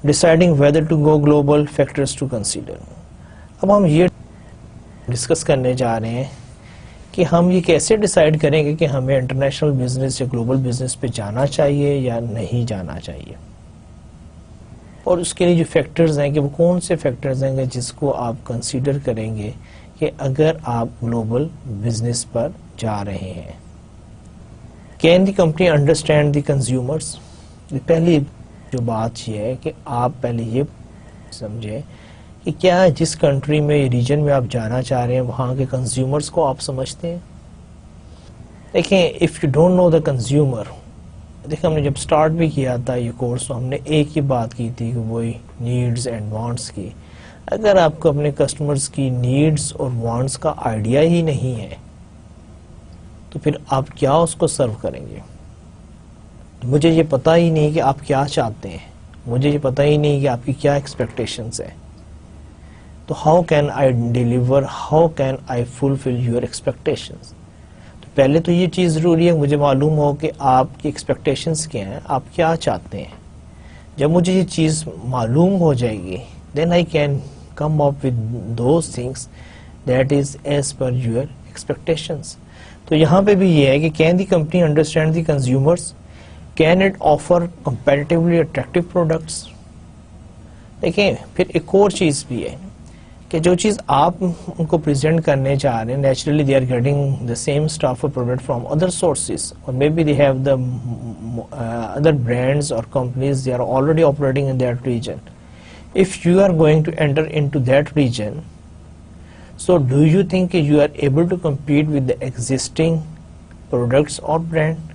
deciding whether to go global, factors to consider. اب ہم یہ ڈسکس کرنے جا رہے ہیں کہ ہم یہ کیسے ڈیسائیڈ کریں گے کہ ہمیں انٹرنیشنل بزنس یا گلوبل بزنس پہ جانا چاہیے یا نہیں جانا چاہیے, اور اس کے لیے جو فیکٹرز ہیں کہ وہ کون سے فیکٹرز ہیں جس کو آپ کنسیڈر کریں گے کہ اگر آپ گلوبل بزنس پر جا رہے ہیں. Can the company understand the consumers. پہلی جو بات یہ ہے کہ آپ پہلے یہ سمجھیں کہ کیا جس کنٹری میں ریجن میں آپ جانا چاہ رہے ہیں وہاں کے کنزیومرز کو آپ سمجھتے ہیں. دیکھیں, if you don't know the consumer, دیکھیں ہم نے جب سٹارٹ بھی کیا تھا یہ کورس تو ہم نے ایک ہی بات کی تھی کہ وہی نیڈز اینڈ وانٹس کی. اگر آپ کو اپنے کسٹمرز کی نیڈز اور وانٹس کا آئیڈیا ہی نہیں ہے تو پھر آپ کیا اس کو سرو کریں گے. مجھے یہ پتہ ہی نہیں کہ آپ کیا چاہتے ہیں, مجھے یہ پتہ ہی نہیں کہ آپ کی کیا ایکسپیکٹیشنز ہیں, تو how can I deliver, how can I fulfil your expectations. پہلے تو یہ چیز ضروری ہے مجھے معلوم ہو کہ آپ کی ایکسپیکٹیشنز کیا ہیں, آپ کیا چاہتے ہیں. جب مجھے یہ چیز معلوم ہو جائے گی then I can come up with those things that is as per your expectations. تو یہاں پہ بھی یہ ہے کہ can the company understand the consumers, can it offer competitively attractive products. دیکھیں پھر ایک اور چیز بھی ہے کہ جو چیز آپ ان کو پریزنٹ کرنے چاہ رہے ہیں naturally they are getting the same staff اور پروڈکٹ فرام ادر سورسز اور maybe they have the other brands اور companies they are already operating in that region. If you are going to enter into that region, so do you think you are able to compete with the existing products or brand?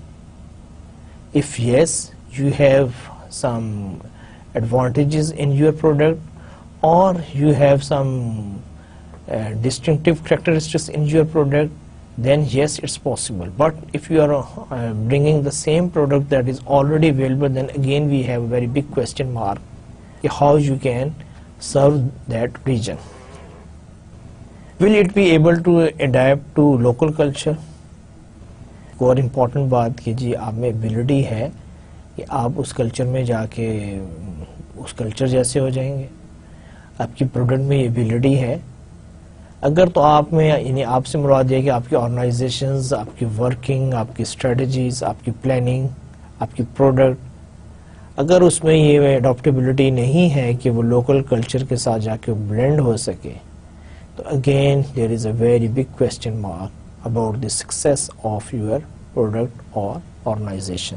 If yes, you have some advantages in your product or you have some distinctive characteristics in your product, then yes, it's possible. But if you are bringing the same product that is already available, then again we have a very big question mark how you can serve that region. Will it be able to adapt to local culture? اور important بات کہ جی آپ میں ability ہے کہ آپ اس culture میں جا کے اس کلچر جیسے ہو جائیں گے. آپ کی پروڈکٹ میں ایبلٹی ہے اگر تو آپ میں یعنی آپ سے مراد یہ کہ آپ کی آرگنائزیشنز, آپ کی ورکنگ, آپ کی اسٹریٹجیز, آپ کی پلاننگ, آپ کی پروڈکٹ اگر اس میں یہ اڈاپٹیبلٹی نہیں ہے کہ وہ لوکل کلچر کے ساتھ جا کے بلینڈ ہو سکے تو again there is a very big question mark about the success of your product اور organization.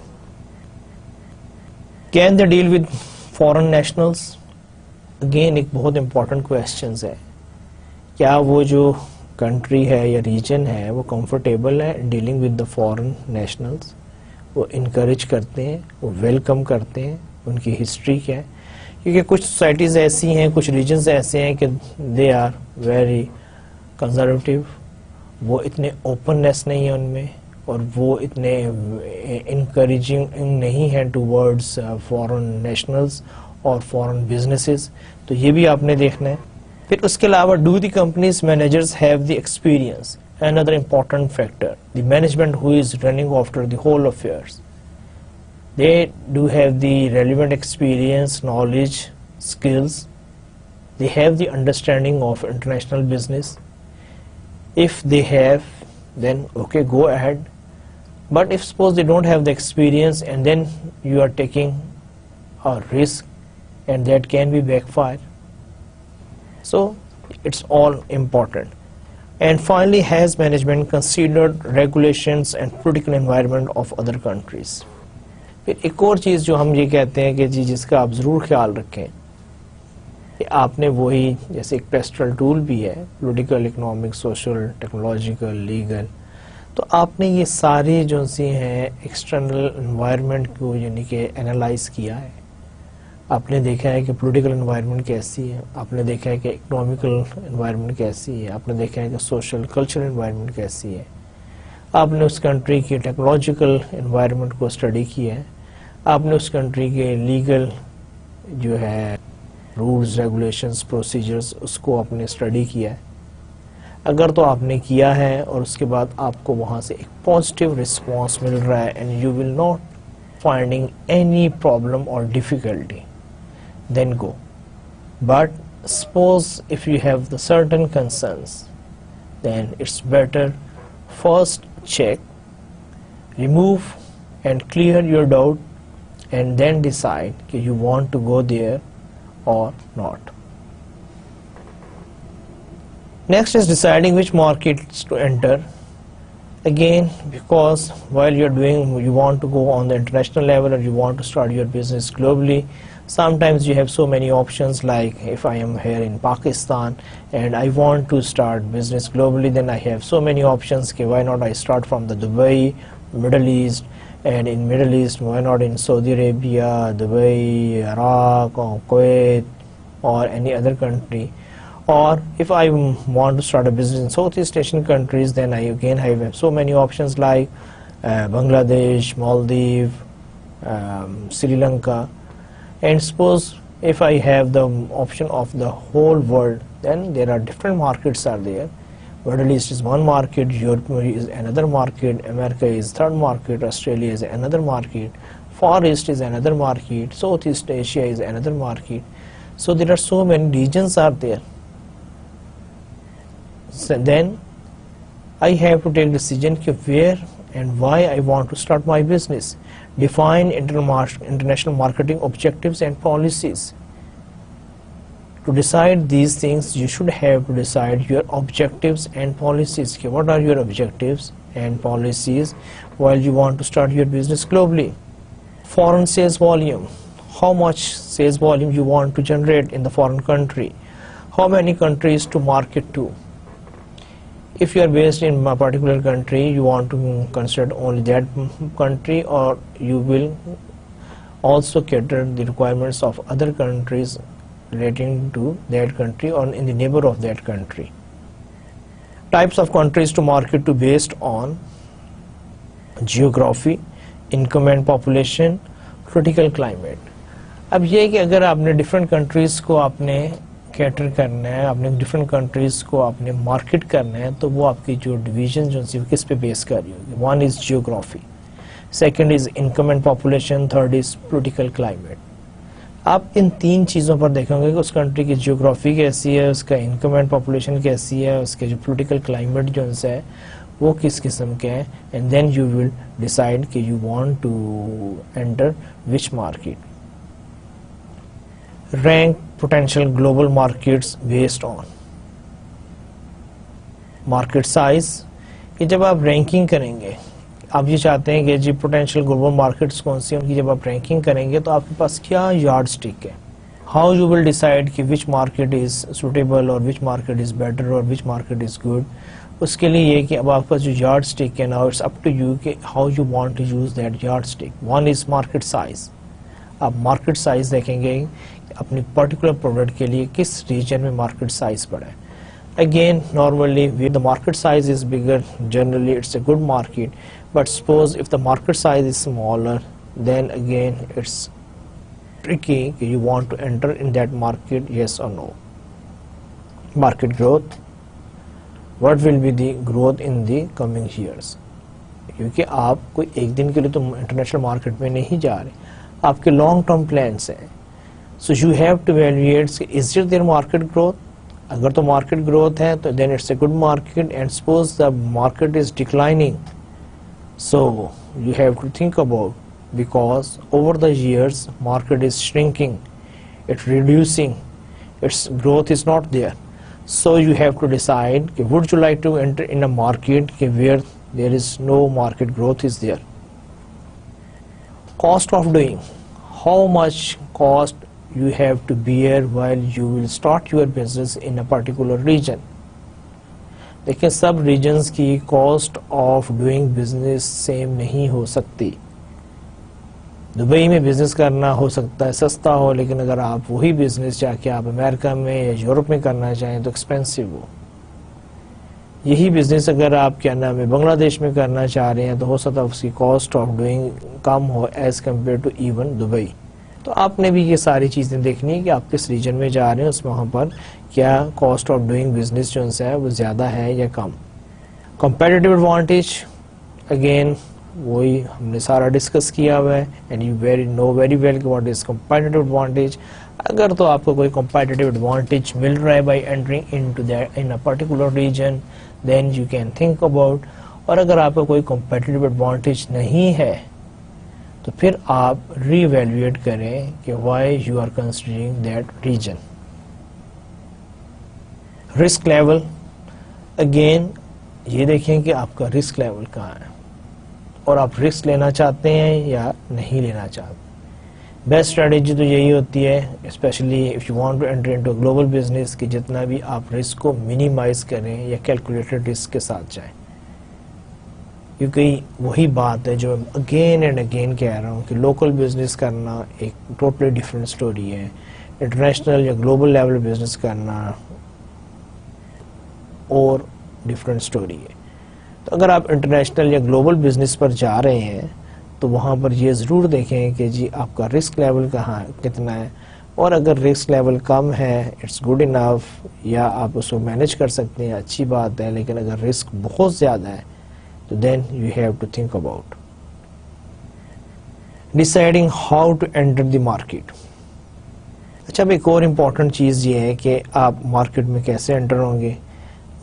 Can they deal with foreign nationals? Again ایک بہت امپورٹنٹ کویسچنز ہے. کیا وہ جو کنٹری ہے یا ریجن ہے وہ کمفرٹیبل ہے dealing with the foreign nationals? وہ انکریج کرتے ہیں, وہ ویلکم کرتے ہیں, ان کی ہسٹری کیا ہے؟ کیونکہ کچھ سوسائٹیز ایسی ہیں, کچھ ریجنز ایسے ہیں کہ دے آر ویری کنزرویٹیو, وہ اتنے اوپننیس نہیں ہے ان میں اور وہ اتنے انکریجنگ نہیں ہیں ٹوورڈز فارن نیشنلز اور فارن بزنسز. تو یہ بھی آپ نے دیکھنا ہے. پھر اس کے علاوہ do the companies managers have the experience? Another important factor, the management who is running after the whole affairs, they do have the relevant experience, knowledge, skills, they have the understanding of international business. If they have, then okay, go ahead. But if suppose they don't have the experience and then you are taking a risk and that can be backfire. So it's all important. And finally, has management considered regulations and political environment of other countries? پھر ایک اور چیز جو ہم یہ کہتے ہیں کہ جی جس کا آپ ضرور خیال رکھیں کہ آپ نے وہی جیسے ایک پیسٹرل ٹول بھی ہے political, economic, social, technological, legal, تو آپ نے یہ ساری جو سی ہیں ایکسٹرنل انوائرمنٹ کو یعنی کہ انالائز کیا ہے. آپ نے دیکھا ہے کہ پولیٹیکل انوائرمنٹ کیسی ہے, آپ نے دیکھا ہے کہ اکنامیکل انوائرمنٹ کیسی ہے, آپ نے دیکھا ہے کہ سوشل کلچرل انوائرمنٹ کیسی ہے, آپ نے اس کنٹری کی ٹیکنالوجیکل انوائرمنٹ کو اسٹڈی کیا ہے, آپ نے اس کنٹری کے لیگل جو ہے رولز, ریگولیشنز, پروسیجرز اس کو آپ نے اسٹڈی کیا ہے. اگر تو آپ نے کیا ہے اور اس کے بعد آپ کو وہاں سے ایک پازیٹیو رسپانس مل رہا ہے and you will not finding any problem اور difficulty, then go. But suppose if you have the certain concerns, then it's better first check, remove and clear your doubt and then decide that you want to go there or not. Next is deciding which markets to enter. Again, because while you want to go on the international level or you want to start your business globally, sometimes you have so many options. Like if I am here in Pakistan and I want to start business globally, then I have so many options. Okay, why not I start from the Dubai, Middle East, and in Middle East why not in Saudi Arabia, Dubai, Iraq or Kuwait or any other country. Or if I want to start a business in Southeast Asian countries, then I again have so many options like Bangladesh, Maldives, Sri Lanka. And suppose if I have the option of the whole world, then there are different markets are there. Middle East is one market, Europe is another market, America is third market, Australia is another market, Far East is another market, Southeast Asia is another market. So there are so many regions are there. So then I have to take decision where and why I want to start my business. Define international marketing objectives and policies. To decide these things, you should have to decide your objectives and policies. What are your objectives and policies while you want to start your business globally? Foreign sales volume. How much sales volume you want to generate in the foreign country? How many countries to market to? If you are based in a particular country, you want to consider only that country, or you will also cater the requirements of other countries relating to that country or in the neighbor of that country. Types of countries to market to based on geography, income and population, critical climate. اب یہ ہے کہ اگر آپ نے different countries کو آپ نے کیٹر کرنا ہے, آپ نے ڈفرینٹ کنٹریز کو آپ نے مارکیٹ کرنا ہے, تو وہ آپ کی جو ڈویژن جو کس پہ بیس کر رہی ہوگی. One is geography, second is income and population, third is political climate. آپ ان تین چیزوں پر دیکھیں گے کہ اس کنٹری کی جیوگرافی کیسی ہے, اس کا انکم اینڈ پاپولیشن کیسی ہے, اس کے جو پولیٹیکل کلائمیٹ جو ہے وہ کس قسم کے ہیں, and then you will decide کہ you want to enter which market. Rank potential global markets based on market size. کہ جب آپ رینکنگ کریں گے, آپ یہ چاہتے ہیں کہ جی پوٹینشیل گلوبل مارکیٹس کون سی, ان کی جب آپ رینکنگ کریں گے تو آپ کے پاس کیا یارڈ اسٹک ہے. ہاؤ یو ول ڈیسائڈ کہ وچ مارکیٹ از سوٹیبل اور وچ مارکیٹ از بیٹر اور وچ مارکیٹ از گڈ. اس کے لیے یہ کہ اب آپ کے پاس جو یارڈ اسٹک ہے نا, اٹس اپ ٹو یو کہ how you want to use that yardstick. One is market size. آپ مارکیٹ سائز دیکھیں گے اپنی پرٹیکولر پروڈکٹ کے لیے کس ریجن میں مارکیٹ سائز بڑا ہے. Again normally the market size is bigger, generally it's a good market, but suppose if the market size is smaller, then again it's tricky. You want to enter in that market, yes or no. Market growth. What will be the growth in the coming years? کیونکہ آپ کوئی ایک دن کے لیے تو international market میں نہیں جا رہے, آپ کے لانگ ٹرم پلانس ہیں. So you have to evaluate, is it there market growth? اگر تو market growth ہے تو then it's a good market, and suppose the market is declining, so you have to think about, because over the years market is shrinking, it's reducing, its growth is not there. So you have to decide, would you like to enter in a market where there is no market growth is there. Cost of doing. How much cost you have to bear while you will start your business in a particular region. دیکھیں سب regions کی cost of doing business same نہیں ہو سکتی. Dubai میں business کرنا ہو سکتا ہے سستا ہو, لیکن اگر آپ وہی بزنس جا کے آپ امریکہ میں یا یورپ میں کرنا چاہیں تو ایکسپینسو ہو. یہی بزنس اگر آپ کیا نام ہے بنگلہ دیش میں کرنا چاہ رہے ہیں تو ہو سکتا ہے اس کی کاسٹ آف ڈوئنگ کم ہو as compare to even Dubai. تو آپ نے بھی یہ ساری چیزیں دیکھنی ہے کہ آپ کس ریجن میں جا رہے ہیں, اس میں وہاں پر کیا کاسٹ آف ڈوئنگ بزنس جو ہے وہ زیادہ ہے یا کم. کمپیٹیٹیو ایڈوانٹیج, اگین وہی ہم نے سارا ڈسکس کیا ہوا ہے, and you know very well what is competitive advantage. اگر تو آپ کو کوئی کمپیٹیٹیو ایڈوانٹیج مل رہا ہے by entering into that in a particular region, then you can think about. اور اگر آپ کو کوئی کمپیٹیٹیو ایڈوانٹیج نہیں ہے تو پھر آپ ری ایویلویٹ کریں کہ why you are considering that region. Risk level, again یہ دیکھیں کہ آپ کا رسک لیول کہاں ہے اور آپ رسک لینا چاہتے ہیں یا نہیں لینا چاہتے. بیسٹ اسٹریٹجی تو یہی ہوتی ہے, especially if you want to enter into global business, کہ جتنا بھی آپ رسک کو منیمائز کریں یا کیلکولیٹڈ رسک کے ساتھ جائیں. کیونکہ وہی بات ہے جو اگین اینڈ اگین کہہ رہا ہوں کہ لوکل بزنس کرنا ایک ٹوٹلی ڈفرینٹ اسٹوری ہے, انٹرنیشنل یا گلوبل لیول بزنس کرنا اور ڈفرینٹ اسٹوری ہے. تو اگر آپ انٹرنیشنل یا گلوبل بزنس پر جا رہے ہیں تو وہاں پر یہ ضرور دیکھیں کہ جی آپ کا رسک لیول کہاں کتنا ہے, اور اگر رسک لیول کم ہے اٹس گڈ انف, یا آپ اس کو مینیج کر سکتے ہیں اچھی بات ہے, لیکن اگر رسک بہت زیادہ ہے تو then you have to think about deciding how to enter the market. اچھا اب ایک اور امپورٹنٹ چیز یہ ہے کہ آپ مارکیٹ میں کیسے انٹر ہوں گے.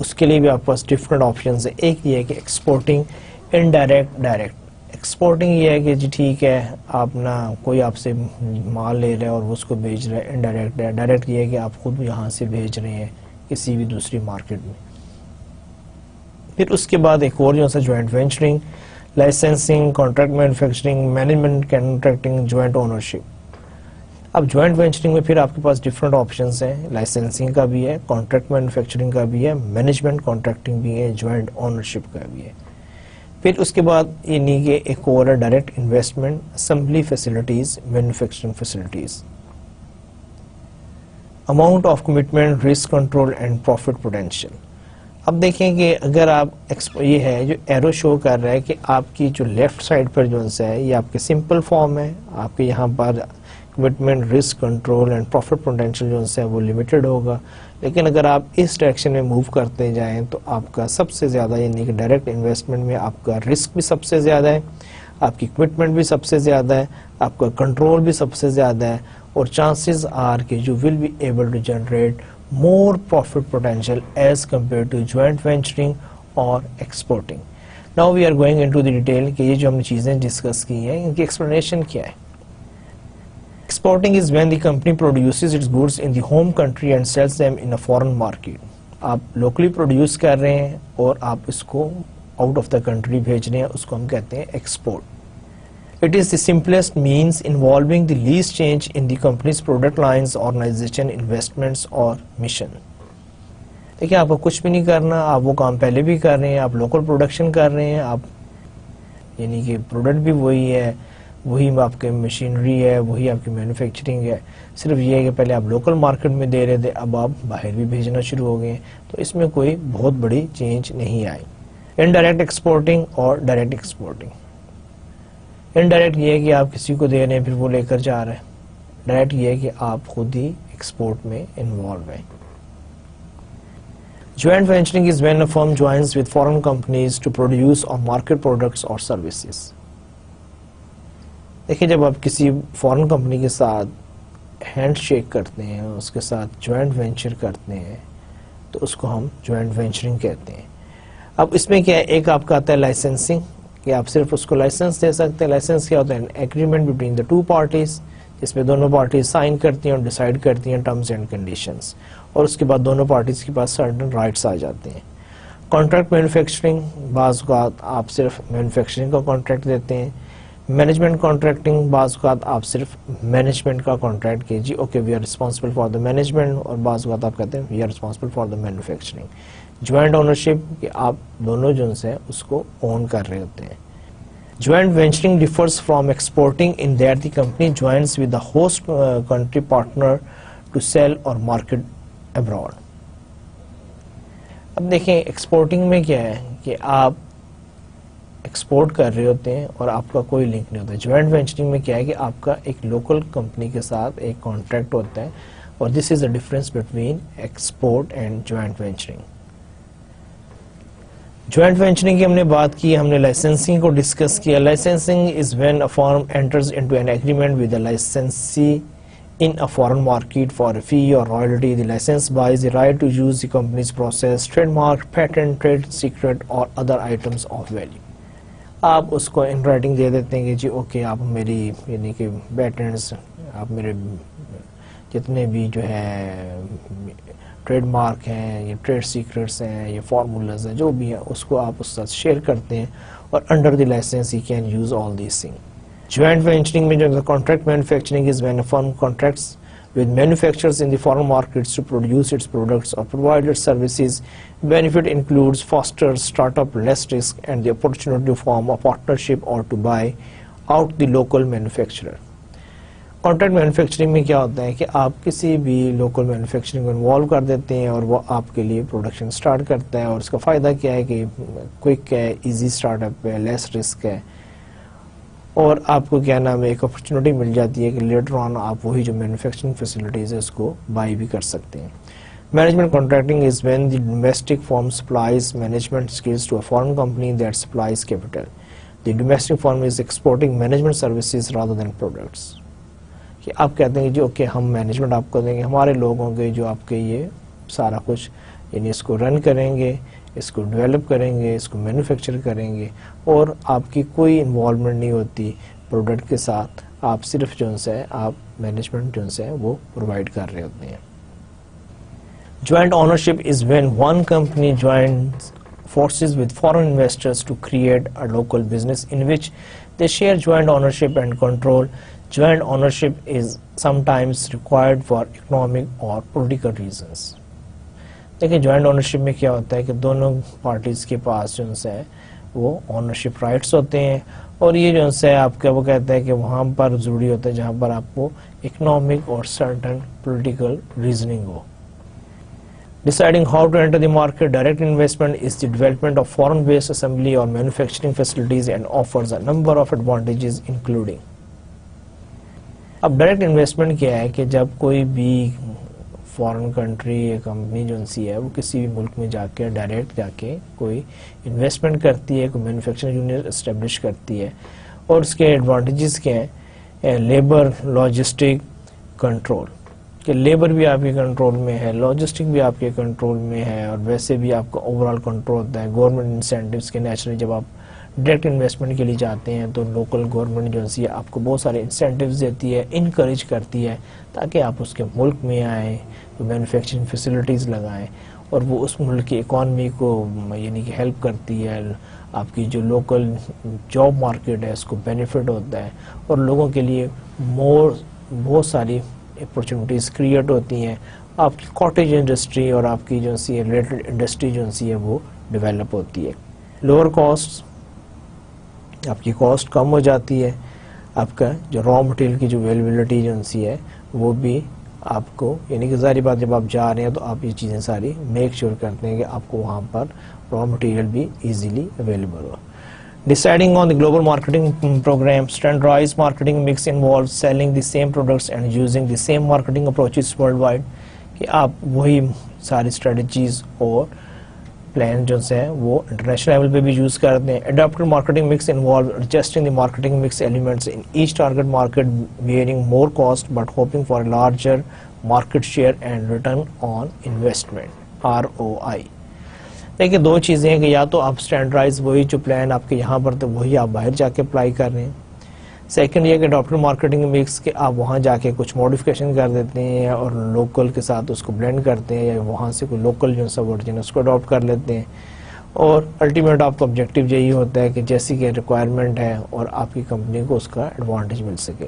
اس کے لیے بھی آپ پاس ڈفرینٹ آپشنز ہیں. ایک یہ ہے کہ ایکسپورٹنگ, انڈائریکٹ, ڈائریکٹ. ایکسپورٹنگ یہ ہے کہ جی ٹھیک ہے آپ نا کوئی آپ سے مال لے رہا ہے اور اس کو بھیج رہا ہے انڈائریکٹ ہے. ڈائریکٹ یہ ہے کہ آپ خود یہاں سے بھیج رہے ہیں کسی بھی دوسری مارکیٹ میں. پھر اس کے بعد ایک اور جو ہے joint venturing, licensing, contract manufacturing, management contracting, joint ownership. اب جوائنٹ وینچرنگ میں پھر آپ کے پاس ڈفرینٹ آپشنس ہیں, لائسنسنگ کا بھی ہے, کانٹریکٹ مینوفیکچرنگ کا بھی ہے, مینجمنٹ کانٹریکٹنگ بھی ہے, جوائنٹ اونرشپ کا بھی ہے. پھر اس کے بعد یعنی کہ ایک اور ہے direct investment, assembly facilities, manufacturing facilities. Amount of commitment, risk control and profit potential. اب دیکھیں کہ اگر آپ یہ ہے جو ایرو شو کر رہا ہے کہ آپ کی جو لیفٹ سائڈ پر جو ہے یہ آپ کے سمپل فارم ہے, آپ کے یہاں پر commitment, risk control and profit potential جو ہے وہ لمیٹڈ ہوگا. لیکن اگر آپ اس ڈائریکشن میں موو کرتے جائیں تو آپ کا سب سے زیادہ یعنی کہ ڈائریکٹ انویسٹمنٹ میں آپ کا رسک بھی سب سے زیادہ ہے, آپ کی کمٹمنٹ بھی سب سے زیادہ ہے, آپ کا کنٹرول بھی سب سے زیادہ ہے, اور چانسز آر کہ you will be able to generate more profit potential as compared to joint venturing or exporting. Now we are going into the detail کہ یہ جو ہم نے چیزیں ڈسکس کی ہیں ان کی ایکسپلینیشن کیا ہے. Exporting is when the company produces its goods in the home country and sells them in a foreign market. آپ locally produce کر رہے ہیں اور آپ اس کو out of the country بھیج رہے ہیں, اس کو ہم کہتے ہیں export. It is the simplest means involving the least change in the company's product lines, organization, investments or mission. دیکھیں آپ کو کچھ بھی نہیں کرنا, آپ وہ کام پہلے بھی کر رہے ہیں, آپ لوکل پروڈکشن کر رہے ہیں, آپ یعنی کہ پروڈکٹ بھی وہی ہے, وہی آپ کے مشینری ہے, وہی آپ کی مینوفیکچرنگ ہے, صرف یہ ہے کہ پہلے آپ لوکل مارکیٹ میں دے رہے تھے, اب آپ باہر بھی بھیجنا شروع ہو گئے, تو اس میں کوئی بہت بڑی چینج نہیں آئی. انڈائریکٹ ایکسپورٹنگ اور ڈائریکٹ ایکسپورٹنگ. انڈائریکٹ یہ ہے کہ آپ کسی کو دے رہے ہیں پھر وہ لے کر جا رہے ہیں, ڈائریکٹ یہ ہے کہ آپ خود ہی ایکسپورٹ میں انوالو ہیں. Joint venturing is when a firm joins with foreign companies to produce or market products or services. دیکھیں جب آپ کسی فورن کمپنی کے ساتھ ہینڈ شیک کرتے ہیں, اس کے ساتھ جوائنٹ وینچر کرتے ہیں, تو اس کو ہم جوائنٹ وینچرنگ کہتے ہیں. اب اس میں کیا ہے, ایک آپ کا آتا ہے لائسنسنگ, کہ آپ صرف اس کو لائسنس دے سکتے ہیں. لائسنس کیا ہوتا ہے, agreement between the two parties, جس میں دونوں پارٹیز سائن کرتی ہیں اور ڈیسائیڈ کرتی ہیں ٹرمز اینڈ کنڈیشنز, اور اس کے بعد دونوں پارٹیز کے پاس سرٹن رائٹس آ جاتے ہیں. کانٹریکٹ مینوفیکچرنگ, بعض اوقات آپ صرف مینوفیکچرنگ کا کانٹریکٹ دیتے ہیں. مینجمنٹ کانٹریکٹنگ, بعض اوقات آپ صرف مینجمنٹ کا کانٹریکٹ کہ جی okay we are responsible for the management, اور بعض اوقات آپ کہتے ہیں we are responsible for the manufacturing. Joint ownership کہ آپ دونوں جو ہیں اس کو اون کر رہے ہوتے ہیں. Joint venturing differs from exporting in that the company joins with the host country partner to sell or market abroad. اب دیکھیں ایکسپورٹنگ میں کیا ہے کہ آپ ایکسپورٹ کر رہے ہوتے ہیں اور آپ کا کوئی لنک نہیں ہوتا. جوائنٹ وینچرنگ میں کیا ہے کہ آپ کا ایک لوکل کمپنی کے ساتھ ایک کانٹریکٹ ہوتا ہے, اور this is the difference between export and joint venturing. Joint venturing کی ہم نے بات کی, ہم نے لائسنسنگ کو ڈسکس کیا. Licensing is when a firm enters into an agreement with a licensee in a foreign market for a fee or royalty. The license buys the right to use the company's process, trademark, patent, trade secret or other items of value. آپ اس کو in writing دے دیتے ہیں کہ جی okay آپ میری یعنی کہ پیٹنٹس, آپ میرے جتنے بھی جو ہے ٹریڈ مارک ہیں یا ٹریڈ سیکرٹس ہیں یا فارمولاز ہیں جو بھی ہیں, اس کو آپ اس ساتھ شیئر کرتے ہیں, اور under the licence he can use all these thing. Joint venturing میں جو contract manufacturing is when a firm contracts with manufacturers in the foreign markets to produce its products or provide its services. Benefit includes faster startup, less risk, and the opportunity to form a partnership or to buy out the local manufacturer. Contract manufacturing میں کیا ہوتا ہے کہ آپ کسی بھی local manufacturing کو involve کر دیتے ہیں اور وہ آپ کے لیے پروڈکشن سٹارٹ کرتا ہے, اور اس کا فائدہ کیا ہے کہ کوئک ہے, ایزی سٹارٹ اپ ہے, لیس رسک ہے, اور آپ کو کیا نام ہے ایک اپرچونٹی مل جاتی ہے کہ لیٹر آن آپ وہی جو مینوفیکچرنگ فیسلٹیز ہے اس کو بائی بھی کر سکتے ہیں. Management contracting is when the domestic firm supplies management skills to a foreign company that supplies capital. The domestic firm is exporting management services rather than products. کہ آپ کہتے ہیں کہ جی اوکے ہم مینجمنٹ آپ کو دیں گے, ہمارے لوگ ہوں گے جو آپ کے یہ سارا کچھ یعنی اس کو رن کریں گے, اس کو ڈیولپ کریں گے, اس کو مینوفیکچر کریں گے, اور آپ کی کوئی انوالومنٹ نہیں ہوتی پروڈکٹ کے ساتھ, آپ صرف جو ہے آپ مینجمنٹ جو ہے وہ پرووائڈ کر رہے ہوتے ہیں. Joint ownership is when one company joins forces with foreign investors to create a local business in which they share joint ownership and control. Joint ownership is sometimes required for economic or political reasons. دیکھیں joint ownership میں کیا ہوتا ہے کہ دونوں parties کے پاس جو ہے وہ اونرشپ رائٹس ہوتے ہیں, اور یہ جو ہے آپ کا وہ کہتا ہے کہ وہاں پر ضروری ہوتا ہے جہاں پر آپ کو اکنامک اور certain political reasoning who. Deciding how to enter the market, direct investment is the development of foreign-based assembly or manufacturing facilities and offers a number of advantages including. اب ڈائریکٹ انویسٹمنٹ کیا ہے کہ جب کوئی بھی foreign country یا company جو ہے وہ کسی بھی ملک میں جا کے ڈائریکٹ جا کے کوئی انویسٹمنٹ کرتی ہے, کوئی مینوفیکچرنگ یونٹ اسٹیبلش کرتی ہے, اور اس کے ایڈوانٹیجز کیا ہیں؟ لیبر, لاجسٹک, کنٹرول, کہ لیبر بھی آپ کے کنٹرول میں ہے, لاجسٹک بھی آپ کے کنٹرول میں ہے, اور ویسے بھی آپ کا اوور آل کنٹرول ہوتا ہے. گورنمنٹ انسینٹیوز کے نیچرلی جب آپ ڈائریکٹ انویسٹمنٹ کے لیے جاتے ہیں تو لوکل گورنمنٹ جو ہے آپ کو بہت سارے انسینٹیوز دیتی ہے, انکریج کرتی ہے تاکہ آپ اس کے ملک میں آئیں, مینوفیکچرنگ فیسلٹیز لگائیں, اور وہ اس ملک کی اکانومی کو یعنی کہ ہیلپ کرتی ہے. آپ کی جو لوکل جاب مارکیٹ ہے اس کو بینیفٹ ہوتا ہے, اور لوگوں کے لیے بہت ساری اپرچونیٹیز کریٹ ہوتی ہیں. آپ کی کاٹیج انڈسٹری اور آپ کی جو سی ریلیٹڈ انڈسٹری جو سی ہے وہ ڈیولپ ہوتی ہے. لوور کاسٹ, آپ کی کاسٹ کم ہو جاتی ہے, آپ کا جو را مٹیریل کی جو اویلیبلٹی جو سی ہے وہ بھی آپ کو, یعنی کہ ظاہری بات جب آپ جا رہے ہیں تو آپ یہ چیزیں ساری میک شیور کرتے ہیں کہ آپ کو وہاں پر را مٹیریل بھی easily available who. Deciding on the global marketing program, standardized marketing mix involves selling the same products and using the same marketing approaches worldwide. کہ آپ وہی ساری اسٹریٹجیز اور پلان جو ہے وہ انٹرنیشنل لیول پہ بھی یوز کرتے ہیں. Adapted marketing mix involves adjusting the marketing mix elements in each target market, bearing more cost but hoping for a larger market share and return on investment (ROI). دیکھیں دو چیزیں ہیں کہ یا تو آپ اسٹینڈرڈائز وہی جو پلان آپ کے یہاں پر تھے وہی آپ باہر جا کے اپلائی کر رہے ہیں. سیکنڈ یہ کہ اڈاپٹڈ مارکیٹنگ مکس کہ آپ وہاں جا کے کچھ ماڈیفکیشن کر دیتے ہیں اور لوکل کے ساتھ اس کو بلینڈ کرتے ہیں, یا وہاں سے کوئی لوکل جو سا ورژن اس کو اڈاپٹ کر لیتے ہیں, اور الٹیمیٹ آپ کا آبجیکٹو یہی ہوتا ہے کہ جیسی کہ ریکوائرمنٹ ہے اور آپ کی کمپنی کو اس کا ایڈوانٹیج مل سکے.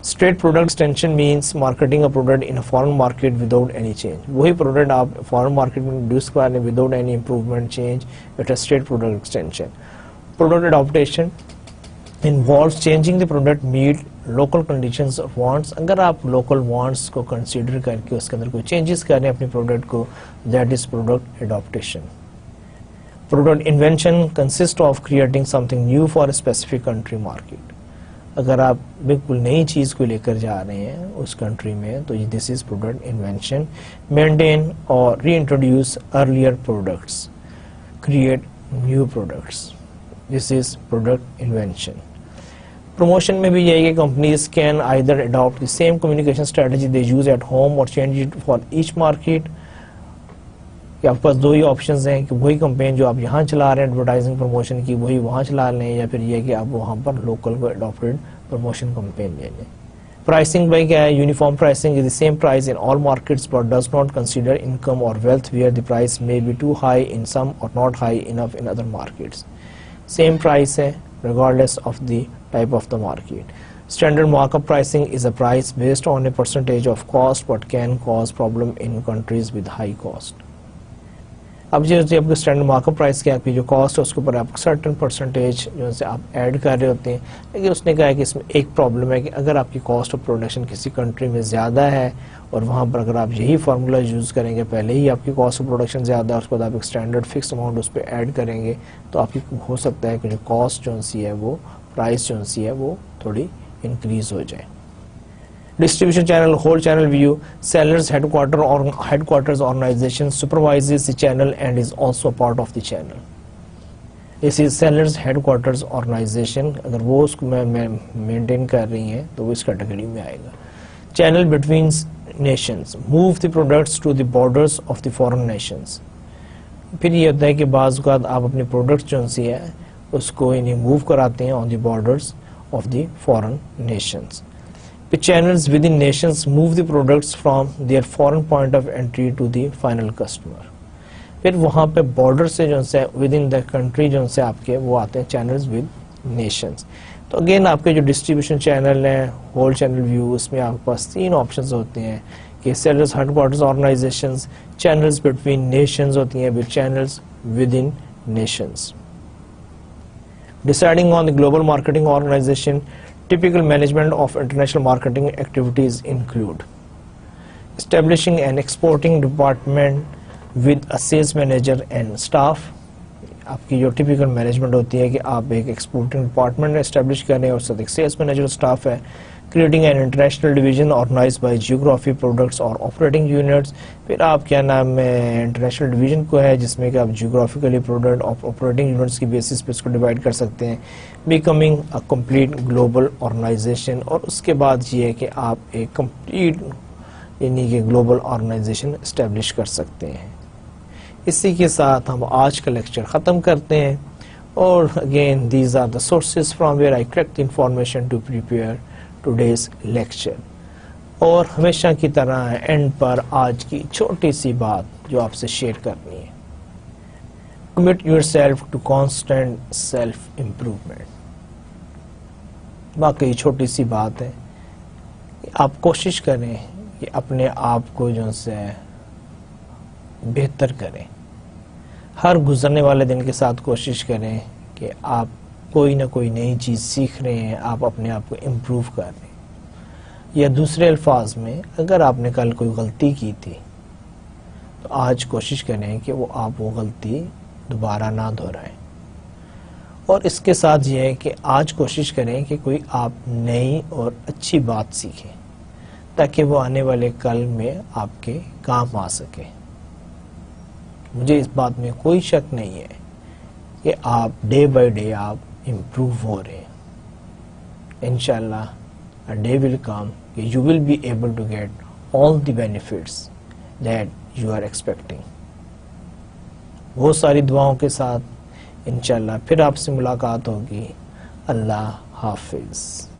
Straight product extension means marketing a product in a foreign market without any change. وہی پروڈکٹ آپ فارن مارکیٹ میں انٹروڈیوس کر رہے ہیں without any improvement change. It is straight product extension. Product adaptation involves changing the product meet local conditions or wants. اگر آپ local wants کو consider کر کے اس کے اندر کوئی changes کر رہے ہیں اپنی product کو, that is product adaptation. Product invention consists of creating something new for a specific country market. اگر آپ بالکل نئی چیز کو لے کر جا رہے ہیں اس کنٹری میں تو this is product invention. Maintain اور reintroduce earlier products, create new products, this is product invention. Promotion میں بھی یہی کہ companies can either adapt the same communication strategy they use at home اور change it for each market. کہ آپ کے پاس دو ہی options ہیں کہ وہی کمپین جو آپ یہاں چلا رہے ہیں ایڈورٹائزنگ پروموشن کی وہی وہاں چلا لیں, یا پھر یہ کہ آپ وہاں پر لوکل کو اڈاپٹڈ پروموشن کمپین لے لیں. پرائسنگ بھائی کیا ہے؟ Uniform pricing is the same price in all markets but does not consider income اور wealth where the price may be too high in some اور not high enough in other markets. Same price ہے regardless of the type of the market. Standard markup pricing is a price based on a percentage of cost but can cause problem in countries with high cost. اب جو آپ کے standard مارکپ price کی آپ کی جو cost ہے اس کے اوپر آپ سرٹن پرسنٹیج جو ہے آپ ایڈ کر رہے ہوتے ہیں, لیکن اس نے کہا ہے کہ اس میں ایک پرابلم ہے کہ اگر آپ کی کاسٹ آف پروڈکشن کسی کنٹری میں زیادہ ہے اور وہاں پر اگر آپ یہی فارمولا یوز کریں گے, پہلے ہی آپ کی کاسٹ آف پروڈکشن زیادہ ہے, اس کے بعد آپ ایک اسٹینڈرڈ فکس اماؤنٹ اس پہ ایڈ کریں گے تو آپ کی ہو سکتا ہے کہ جو کاسٹ جو سی ہے وہ پرائس جو سی ہے وہ تھوڑی انکریز ہو جائے. Distribution channel, whole channel view. Seller's headquarters organization supervises the channel and is also a part of the channel. This is seller's headquarters organization. اگر وہ اس کو maintain کر رہی ہیں تو وہ اس category میں آئے گا. Channel between nations. Move the products to the borders of the foreign nations. پھر یہ ہوتا ہے کہ بعض اوقات آپ اپنی پروڈکٹس جو سی ہے اس کو انہیں موو کراتے ہیں on the borders of the foreign nations. The channels within nations move the products from their foreign point of entry to the final customer. پھر وہاں پہ بارڈر سے جو سے ود ان دا کنٹری جو سے آپ کے وہ آتے ہیں چینلز ود نیشنز. تو اگین آپ کے جو ڈسٹریبیوشن چینل ہیں ہول چینل ویو اس میں آپ کے پاس 3 آپشنز ہوتے ہیں کہ sellers headquarters organisations, channels between nations ہوتی ہیں, with channels within nations. Deciding on the global marketing organization, typical management of international marketing activities include establishing an exporting department with a sales manager and staff. آپ کی جو typical management ہوتی ہے کہ آپ ایک ایکسپورٹنگ ڈپارٹمنٹ اسٹیبلش کریں اور ساتھ ایک سیلس مینیجر اسٹاف ہے. Creating an international division organise by geography products اور آپریٹنگ یونٹس. پھر آپ کیا نام ہے انٹرنیشنل ڈویژن کو ہے جس میں کہ آپ جیوگرافیکلی پروڈکٹ اور آپریٹنگ یونٹس کی بیسس پہ اس کو ڈیوائڈ کر سکتے ہیں. Becoming a complete global organisation, اور اس کے بعد یہ ہے کہ آپ ایک کمپلیٹ یعنی کہ گلوبل آرگنائزیشن اسٹیبلش کر سکتے ہیں. اسی کے ساتھ ہم آج کا لیکچر ختم کرتے ہیں. اور again these are the sources from where I collect information to prepare today's lecture. اور ہمیشہ کی طرح اینڈ پر آج کی چھوٹی سی بات جو آپ سے شیئر کرنی ہے. Commit yourself to constant self improvement. واقعی چھوٹی سی بات ہے کہ آپ کوشش کریں کہ اپنے آپ کو جو سے بہتر کریں. ہر گزرنے والے دن کے ساتھ کوشش کریں کہ آپ کوئی نہ کوئی نئی چیز سیکھ رہے ہیں, آپ اپنے آپ کو امپروو کر رہے ہیں. یا دوسرے الفاظ میں اگر آپ نے کل کوئی غلطی کی تھی تو آج کوشش کریں کہ آپ وہ غلطی دوبارہ نہ دہرائیں. اور اس کے ساتھ یہ ہے کہ آج کوشش کریں کہ کوئی آپ نئی اور اچھی بات سیکھیں تاکہ وہ آنے والے کل میں آپ کے کام آ سکے. مجھے اس بات میں کوئی شک نہیں ہے کہ آپ ڈے بائی ڈے آپ امپروو ہو رہے ہیں. انشاءاللہ a day will come کہ you will be able to get all the benefits that you are expecting. بہت ساری دعاؤں کے ساتھ انشاءاللہ پھر آپ سے ملاقات ہوگی. اللہ حافظ.